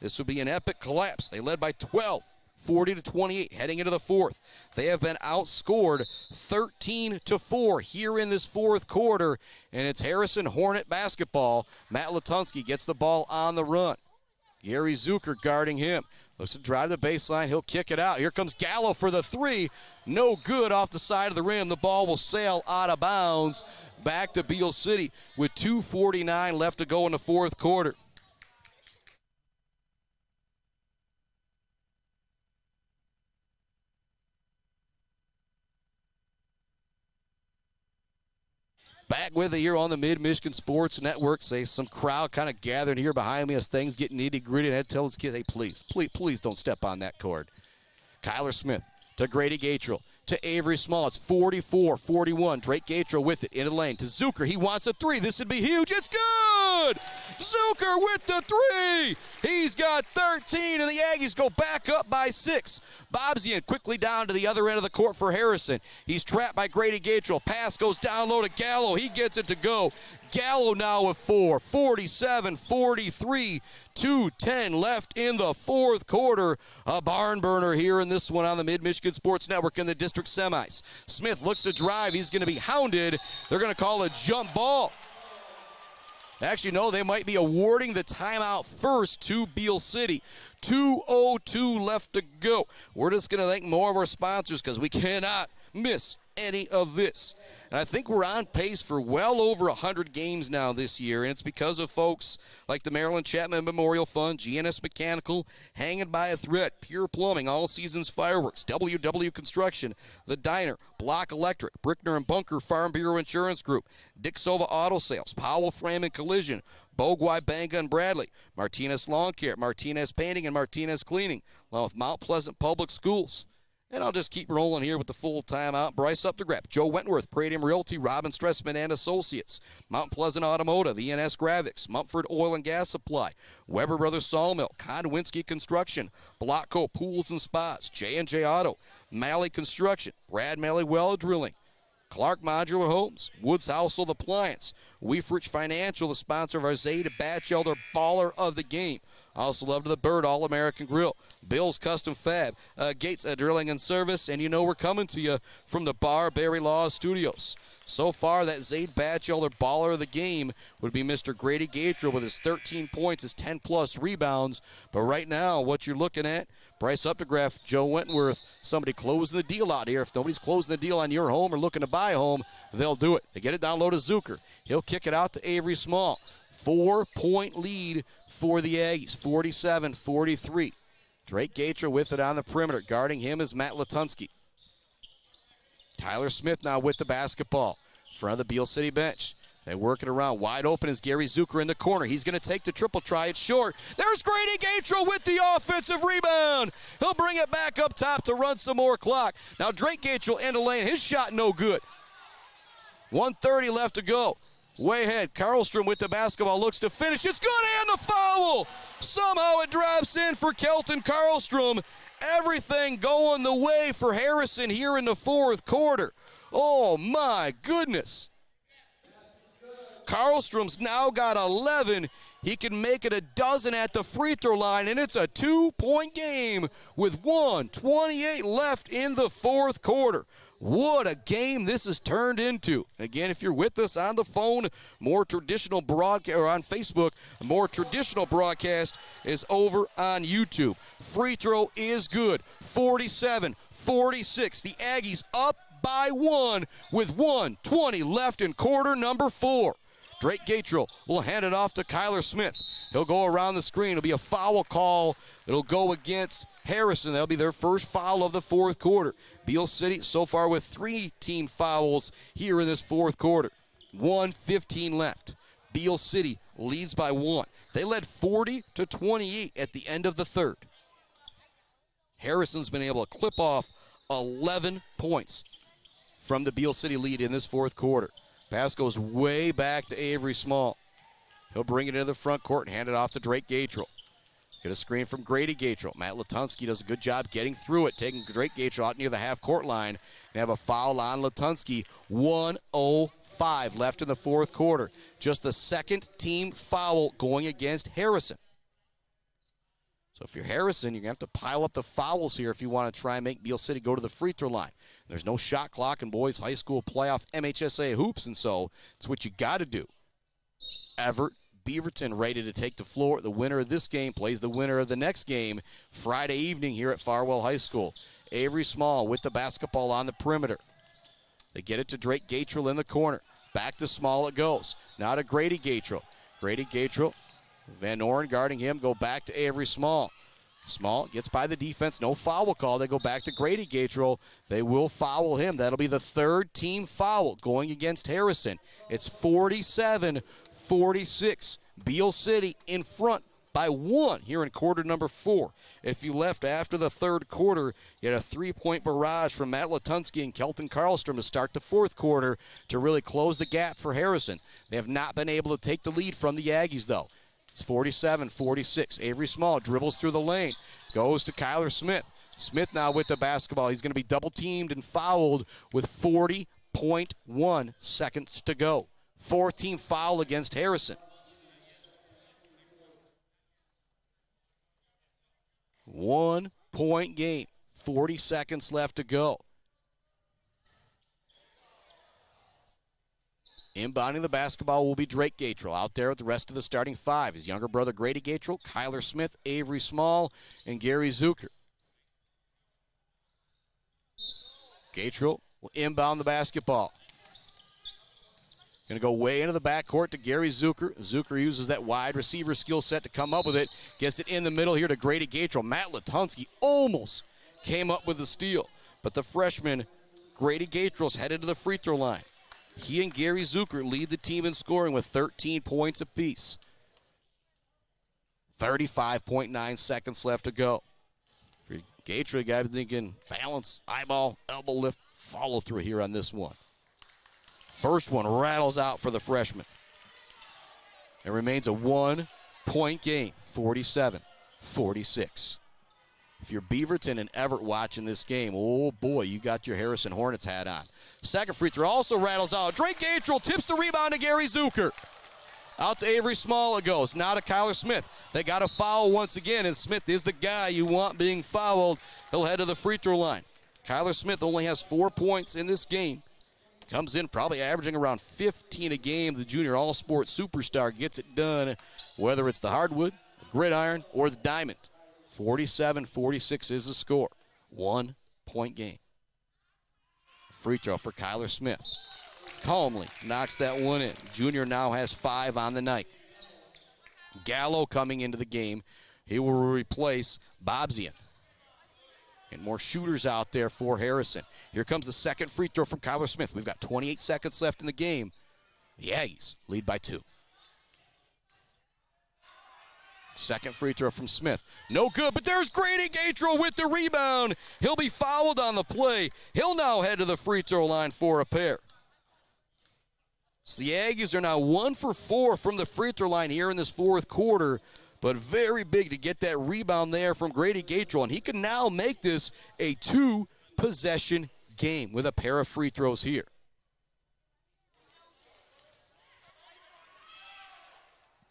This will be an epic collapse. They led by 12. 40-28 heading into the fourth. They have been outscored 13-4 here in this fourth quarter, and it's Harrison Hornet basketball. Matt Latunsky gets the ball on the run. Gary Zucker guarding him. Looks to drive the baseline. He'll kick it out. Here comes Gallo for the three. No good off the side of the rim. The ball will sail out of bounds back to Beal City with 2:49 left to go in the fourth quarter. Back with it here on the Mid-Michigan Sports Network. Say some crowd kind of gathered here behind me as things get nitty-gritty. And I tell his kids, hey, please don't step on that cord. Kyler Smith to Grady Gatrell to Avery Small. It's 44-41. Drake Gatrell with it in the lane to Zucker. He wants a three. This would be huge. It's good! Zucker with the three. He's got 13, and the Aggies go back up by 6. Bobsian quickly down to the other end of the court for Harrison. He's trapped by Grady Gatrell. Pass goes down low to Gallo. He gets it to go. Gallo now with 4. 47-43. 2:10 left in the fourth quarter. A barn burner here in this one on the Mid-Michigan Sports Network in the district semis. Smith looks to drive. He's going to be hounded. They're going to call a jump ball. Actually, no, they might be awarding the timeout first to Beal City. 2:02 left to go. We're just going to thank more of our sponsors because we cannot miss any of this. And I think we're on pace for well over 100 games now this year, and it's because of folks like the Maryland Chapman Memorial Fund, GNS Mechanical, Hanging by a Thread, Pure Plumbing, All Seasons Fireworks, WW Construction, The Diner, Block Electric, Brickner and Bunker Farm Bureau Insurance Group, Dick Sova Auto Sales, Powell Frame and Collision, Bogwai Banga and Bradley, Martinez Lawn Care, Martinez Painting, and Martinez Cleaning, along with Mount Pleasant Public Schools. And I'll just keep rolling here with the full timeout. Bryce Updegraff, Joe Wentworth, Pradium Realty, Robin Stressman and Associates, Mount Pleasant Automotive, E&S Graphics, Mumford Oil and Gas Supply, Weber Brothers Sawmill, Conwinski Construction, Blocko Pools and Spas, J&J Auto, Malley Construction, Brad Malley Well Drilling, Clark Modular Homes, Woods Household Appliance, Weefrich Financial, the sponsor of our Zaid Batchelder Baller of the Game. Also love to the Bird All-American Grill, Bill's Custom Fab, Gates Drilling and Service, and you know we're coming to you from the Barbary Law Studios. So far, that Zaid Batchelder Baller of the Game would be Mr. Grady Gatrell with his 13 points, his 10-plus rebounds. But right now, what you're looking at, Bryce Updegraff, Joe Wentworth, somebody closing the deal out here. If nobody's closing the deal on your home or looking to buy a home, they'll do it. They get it down low to Zucker. He'll kick it out to Avery Small. 4-point lead for the Aggies, 47-43. Drake Gator with it on the perimeter. Guarding him is Matt Latunsky. Tyler Smith now with the basketball. Front of the Beal City bench. They work it around. Wide open is Gary Zucker in the corner. He's going to take the triple try. It's short. There's Grady Gatrell with the offensive rebound. He'll bring it back up top to run some more clock. Now Drake Gatrell into lane. His shot no good. 1:30 left to go. Way ahead. Karlstrom with the basketball. Looks to finish. It's good, and the foul. Somehow it drops in for Kelton Karlstrom. Everything going the way for Harrison here in the fourth quarter. Oh, my goodness. Karlstrom's now got 11. He can make it a dozen at the free throw line, and it's a 2-point game with 1:28 left in the fourth quarter. What a game this has turned into. Again, if you're with us on the phone, more traditional broadcast, or on Facebook, a more traditional broadcast is over on YouTube. Free throw is good. 47-46. The Aggies up by 1 with 1:20 left in quarter number 4. Drake Gatrell will hand it off to Kyler Smith. He'll go around the screen. It'll be a foul call. It'll go against Harrison. That'll be their first foul of the fourth quarter. Beal City so far with 3 team fouls here in this fourth quarter. 1:15 left. Beal City leads by 1. They led 40-28 at the end of the third. Harrison's been able to clip off 11 points from the Beal City lead in this fourth quarter. Pass goes way back to Avery Small. He'll bring it into the front court and hand it off to Drake Gatrell. Get a screen from Grady Gatrell. Matt Latunsky does a good job getting through it, taking Drake Gatrell out near the half-court line. And have a foul on Latunsky. 1:05 left in the fourth quarter. Just the second team foul going against Harrison. So if you're Harrison, you're going to have to pile up the fouls here if you want to try and make Beal City go to the free throw line. There's no shot clock in boys high school playoff MHSAA hoops, and so it's what you got to do. Everett Beaverton ready to take the floor. The winner of this game plays the winner of the next game Friday evening here at Farwell High School. Avery Small with the basketball on the perimeter. They get it to Drake Gatrell in the corner. Back to Small it goes. Now to Grady Gatrell. Grady Gatrell, Van Oren guarding him, go back to Avery Small. Small gets by the defense, no foul call. They go back to Grady Gatrell. They will foul him. That'll be the third team foul going against Harrison. It's 47-46. Beal City in front by 1 here in quarter number 4. If you left after the third quarter, you had a 3-point barrage from Matt Latunsky and Kelton Karlstrom to start the fourth quarter to really close the gap for Harrison. They have not been able to take the lead from the Aggies, though. It's 47-46. Avery Small dribbles through the lane, goes to Kyler Smith. Smith now with the basketball. He's going to be double-teamed and fouled with 40.1 seconds to go. Fourth team foul against Harrison. 1-point game. 40 seconds left to go. Inbounding the basketball will be Drake Gatrell out there with the rest of the starting 5. His younger brother Grady Gatrell, Kyler Smith, Avery Small, and Gary Zucker. Gatrell will inbound the basketball. Going to go way into the backcourt to Gary Zucker. Zucker uses that wide receiver skill set to come up with it. Gets it in the middle here to Grady Gatrell. Matt Latunsky almost came up with the steal. But the freshman, Grady Gatrell's headed to the free throw line. He and Gary Zucker lead the team in scoring with 13 points apiece. 35.9 seconds left to go. For Gatrell, you got to thinking balance, eyeball, elbow lift, follow through here on this one. First one rattles out for the freshman. It remains a 1-point game, 47-46. If you're Beaverton and Everett watching this game, oh boy, you got your Harrison Hornets hat on. Second free throw also rattles out. Drake Gatrell tips the rebound to Gary Zucker. Out to Avery Small it goes. Now to Kyler Smith. They got a foul once again, and Smith is the guy you want being fouled. He'll head to the free throw line. Kyler Smith only has 4 points in this game. Comes in probably averaging around 15 a game. The junior all-sport superstar gets it done, whether it's the hardwood, the gridiron, or the diamond. 47-46 is the score. 1-point game. Free throw for Kyler Smith. Calmly knocks that one in. Junior now has 5 on the night. Gallo coming into the game He will replace Bobzian. And more shooters out there for Harrison. Here comes the second free throw from Kyler Smith. We've got 28 seconds left in the game. The Aggies lead by 2. Second free throw from Smith. No good, but there's Grady Gatrell with the rebound. He'll be fouled on the play. He'll now head to the free throw line for a pair. So the Aggies are now 1 for 4 from the free throw line here in this fourth quarter. But very big to get that rebound there from Grady Gatrell. And he can now make this a 2-possession game with a pair of free throws here.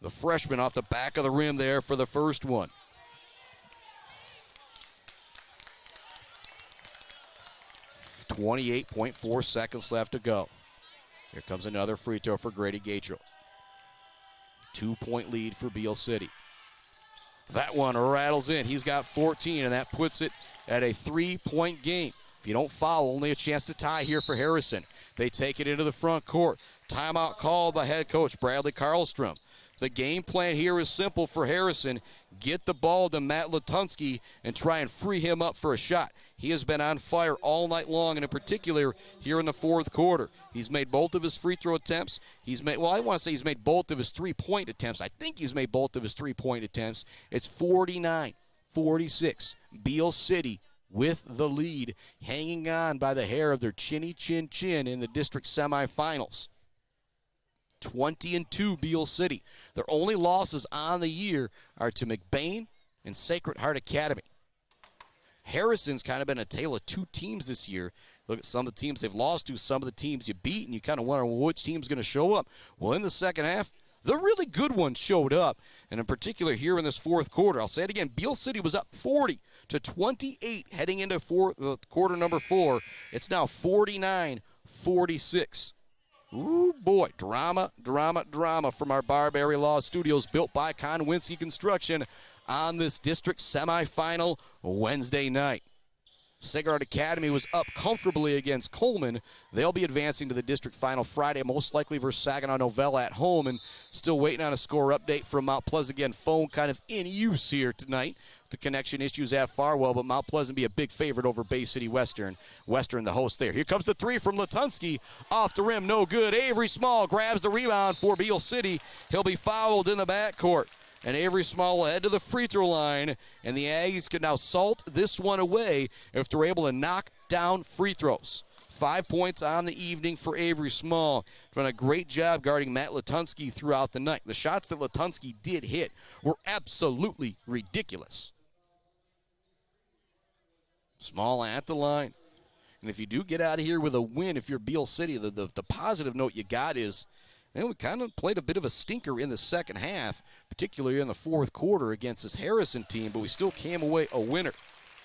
The freshman off the back of the rim there for the first one. .4 seconds left to go. Here comes another free throw for Grady Gatrell. 2-point lead for Beal City. That one rattles in. He's got 14, and that puts it at a 3-point game. If you don't foul, only a chance to tie here for Harrison. They take it into the front court. Timeout called by head coach Bradley Karlstrom. The game plan here is simple for Harrison. Get the ball to Matt Latunsky and try and free him up for a shot. He has been on fire all night long, and in particular here in the fourth quarter. He's made both of his free throw attempts. I want to say he's made both of his 3-point attempts. I think he's made both of his 3-point attempts. It's 49-46. Beal City with the lead, hanging on by the hair of their chinny chin chin in the district semifinals. 20-2 Beal City. Their only losses on the year are to McBain and Sacred Heart Academy. Harrison's kind of been a tale of two teams this year. Look at some of the teams they've lost to, some of the teams you beat, and you kind of wonder which team's going to show up. Well, in the second half, the really good ones showed up, and in particular here in this fourth quarter. I'll say it again, Beal City was up 40-28 heading into quarter number 4. It's now 49-46. Ooh, boy, drama from our Barbary Law Studios, built by Konwinski Construction on this district semifinal Wednesday night. Sacred Heart Academy was up comfortably against Coleman. They'll be advancing to the district final Friday, most likely versus Saginaw Novella at home, and still waiting on a score update from Mount Pleasant. Again, phone kind of in use here tonight. The connection issues at Farwell, but Mount Pleasant be a big favorite over Bay City Western. Western the host there. Here comes the 3 from Latunsky. Off the rim, no good. Avery Small grabs the rebound for Beal City. He'll be fouled in the backcourt. And Avery Small will head to the free throw line, and the Aggies can now salt this one away if they're able to knock down free throws. 5 points on the evening for Avery Small. Done a great job guarding Matt Latunsky throughout the night. The shots that Latunsky did hit were absolutely ridiculous. Small at the line. And if you do get out of here with a win, if you're Beal City, the positive note you got is, we kind of played a bit of a stinker in the second half, particularly in the fourth quarter against this Harrison team, but we still came away a winner.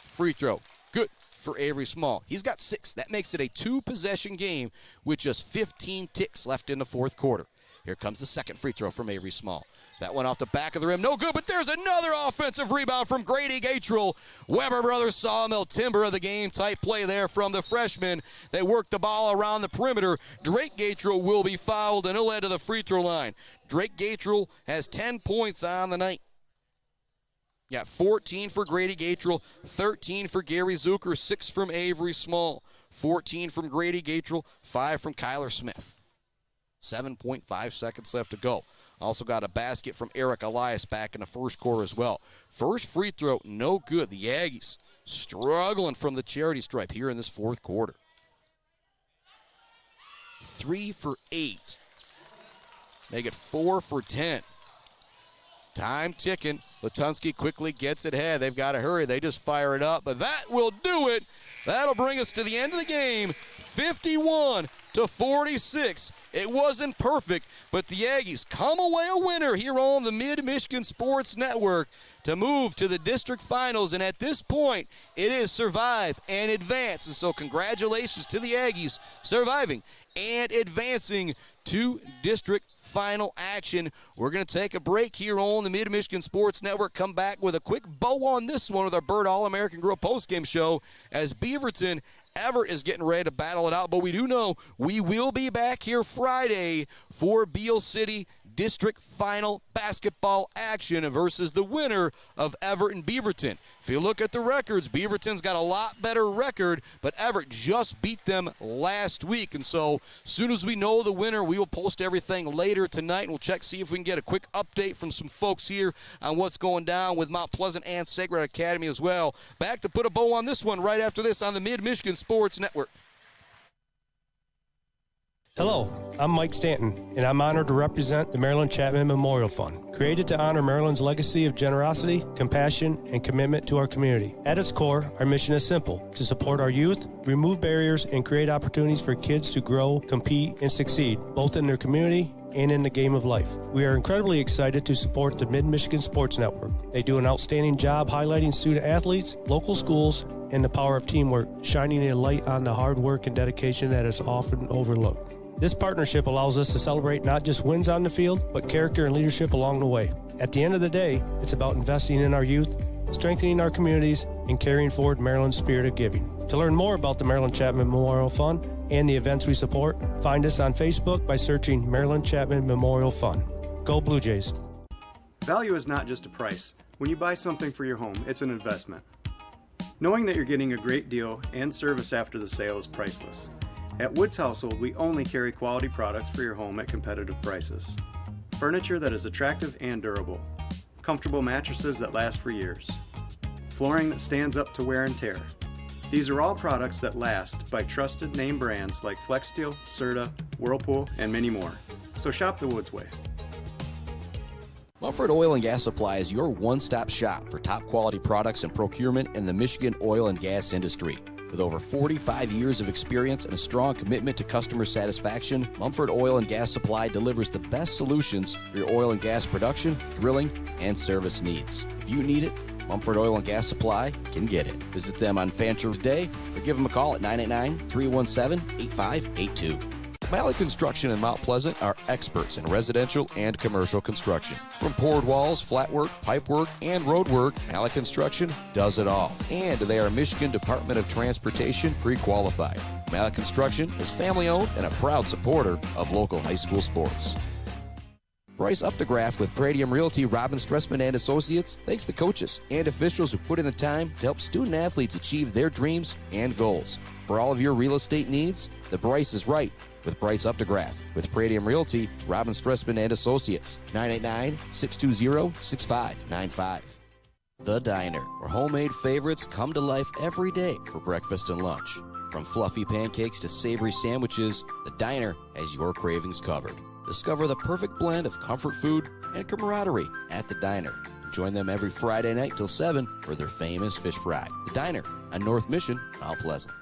Free throw, good for Avery Small. He's got 6. That makes it a 2-possession game with just 15 ticks left in the fourth quarter. Here comes the second free throw from Avery Small. That one off the back of the rim, no good, but there's another offensive rebound from Grady Gatrell. Weber Brothers Sawmill timber of the game. Tight play there from the freshman. They work the ball around the perimeter. Drake Gatrell will be fouled, and he'll head to the free throw line. Drake Gatrell has 10 points on the night. Got 14 for Grady Gatrell, 13 for Gary Zucker, 6 from Avery Small, 14 from Grady Gatrell, 5 from Kyler Smith. 7.5 seconds left to go. Also got a basket from Eric Elias back in the first quarter as well. First free throw, no good. The Aggies struggling from the charity stripe here in this fourth quarter. 3 for 8. Make it 4 for 10. Time ticking. Latunsky quickly gets it ahead. They've got to hurry. They just fire it up, but that will do it. That'll bring us to the end of the game. 51-46. It wasn't perfect, but the Aggies come away a winner here on the Mid-Michigan Sports Network to move to the district finals, and at this point, it is survive and advance. And so congratulations to the Aggies surviving and advancing to district final action. We're going to take a break here on the Mid-Michigan Sports Network. Come back with a quick bow on this one with our Bird All-American Grill postgame show as Beaverton Everett is getting ready to battle it out. But we do know we will be back here Friday for Beal City district final basketball action versus the winner of Everett and Beaverton. If you look at the records, Beaverton's got a lot better record, but Everett just beat them last week. And so as soon as we know the winner, we will post everything later tonight, and we'll check, see if we can get a quick update from some folks here on what's going down with Mount Pleasant and Sacred Academy as well. Back to put a bow on this one right after this on the Mid-Michigan Sports Network. Hello, I'm Mike Stanton, and I'm honored to represent the Marilyn Chapman Memorial Fund, created to honor Marilyn's legacy of generosity, compassion, and commitment to our community. At its core, our mission is simple: to support our youth, remove barriers, and create opportunities for kids to grow, compete, and succeed, both in their community and in the game of life. We are incredibly excited to support the Mid-Michigan Sports Network. They do an outstanding job highlighting student athletes, local schools, and the power of teamwork, shining a light on the hard work and dedication that is often overlooked. This partnership allows us to celebrate not just wins on the field, but character and leadership along the way. At the end of the day, it's about investing in our youth, strengthening our communities, and carrying forward Maryland's spirit of giving. To learn more about the Marilyn Chapman Memorial Fund and the events we support, find us on Facebook by searching Marilyn Chapman Memorial Fund. Go Blue Jays. Value is not just a price. When you buy something for your home, it's an investment. Knowing that you're getting a great deal and service after the sale is priceless. At Woods Household, we only carry quality products for your home at competitive prices. Furniture that is attractive and durable. Comfortable mattresses that last for years. Flooring that stands up to wear and tear. These are all products that last by trusted name brands like FlexSteel, Serta, Whirlpool, and many more. So shop the Woods way. Mumford Oil and Gas Supply is your one-stop shop for top quality products and procurement in the Michigan oil and gas industry. With over 45 years of experience and a strong commitment to customer satisfaction, Mumford Oil and Gas Supply delivers the best solutions for your oil and gas production, drilling, and service needs. If you need it, Mumford Oil and Gas Supply can get it. Visit them on Fancher today or give them a call at 989-317-8582. Malley Construction in Mount Pleasant are experts in residential and commercial construction. From poured walls, flat work, pipe work, and road work, Malley Construction does it all. And they are Michigan Department of Transportation pre-qualified. Malley Construction is family-owned and a proud supporter of local high school sports. Bryce Updegraft with Pradium Realty, Robin Stressman and Associates thanks the coaches and officials who put in the time to help student athletes achieve their dreams and goals. For all of your real estate needs, the Bryce is right with Bryce Updegraft. With Pradium Realty, Robin Stressman and Associates, 989-620-6595. The Diner, where homemade favorites come to life every day for breakfast and lunch. From fluffy pancakes to savory sandwiches, The Diner has your cravings covered. Discover the perfect blend of comfort food and camaraderie at The Diner. Join them every Friday night till 7 for their famous fish fry. The Diner on North Mission, Mount Pleasant.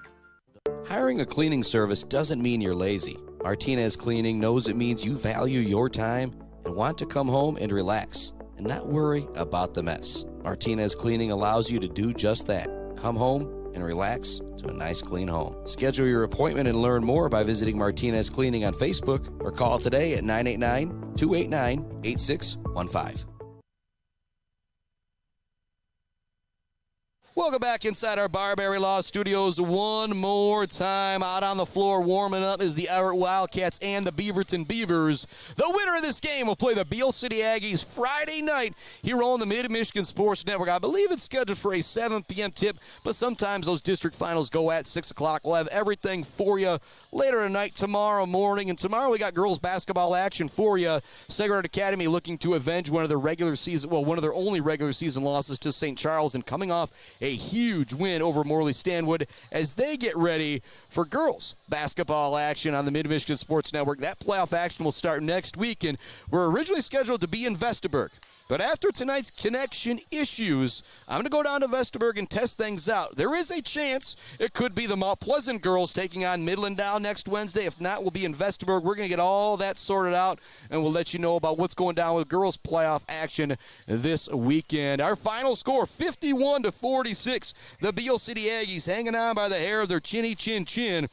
Hiring a cleaning service doesn't mean you're lazy. Martinez Cleaning knows it means you value your time and want to come home and relax and not worry about the mess. Martinez Cleaning allows you to do just that. Come home and relax to a nice clean home. Schedule your appointment and learn more by visiting Martinez Cleaning on Facebook or call today at 989-289-8615. Welcome back inside our Barbary Law Studios one more time. Out on the floor warming up is the Everett Wildcats and the Beaverton Beavers. The winner of this game will play the Beal City Aggies Friday night here on the Mid-Michigan Sports Network. I believe it's scheduled for a 7 p.m. tip, but sometimes those district finals go at 6 o'clock. We'll have everything for you later tonight, tomorrow morning. And tomorrow we got girls basketball action for you. Sacred Academy looking to avenge one of their only regular season losses to St. Charles, and coming off a huge win over Morley Stanwood as they get ready for girls basketball action on the Mid-Michigan Sports Network. That playoff action will start next week, and we're originally scheduled to be in Vesterberg. But after tonight's connection issues, I'm going to go down to Vesterberg and test things out. There is a chance it could be the Mount Pleasant girls taking on Midland Dow next Wednesday. If not, we'll be in Vesterberg. We're going to get all that sorted out, and we'll let you know about what's going down with girls playoff action this weekend. Our final score, 51-46. The Beal City Aggies hanging on by the hair of their chinny chin chin.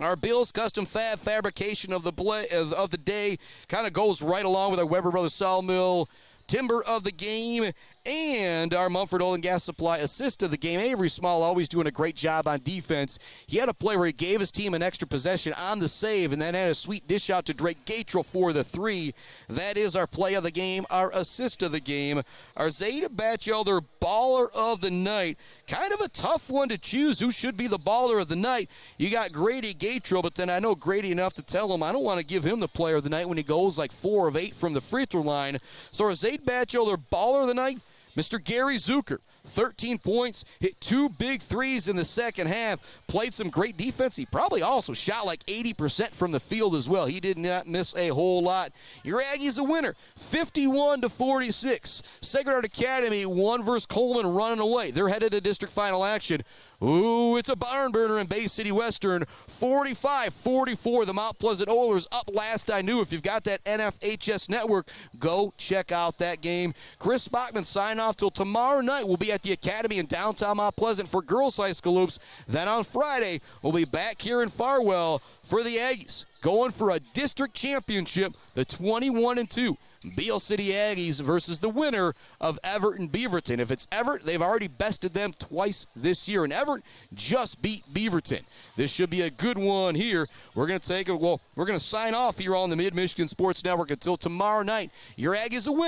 Our Bill's Custom Fab fabrication of the day kind of goes right along with our Weber Brothers Sawmill Timber of the game And our Mumford Oil and Gas Supply assist of the game, Avery Small, always doing a great job on defense. He had a play where he gave his team an extra possession on the save and then had a sweet dish out to Drake Gatrell for the 3. That is our play of the game, our assist of the game. Our Zeta Batchelder baller of the night. Kind of a tough one to choose who should be the baller of the night. You got Grady Gatrell, but then I know Grady enough to tell him I don't want to give him the player of the night when he goes like 4 of 8 from the free throw line. So our Zeta Batchelder baller of the night, Mr. Gary Zucker, 13 points, hit 2 big threes in the second half, played some great defense. He probably also shot like 80% from the field as well. He did not miss a whole lot. Your Aggies a winner, 51-46. Sacred Heart Academy won versus Coleman running away. They're headed to district final action. Ooh, it's a barn burner in Bay City Western. 45-44. The Mount Pleasant Oilers up last I knew. If you've got that NFHS network, go check out that game. Chris Bachman sign off till tomorrow night. We'll be at the Academy in downtown Mount Pleasant for girls high school hoops. Then on Friday, we'll be back here in Farwell for the Aggies, going for a district championship, the 21-2. Beal City Aggies versus the winner of Everett and Beaverton. If it's Everett, they've already bested them twice this year, and Everett just beat Beaverton. This should be a good one here. We're going to sign off here on the Mid-Michigan Sports Network until tomorrow night. Your Aggies a winner.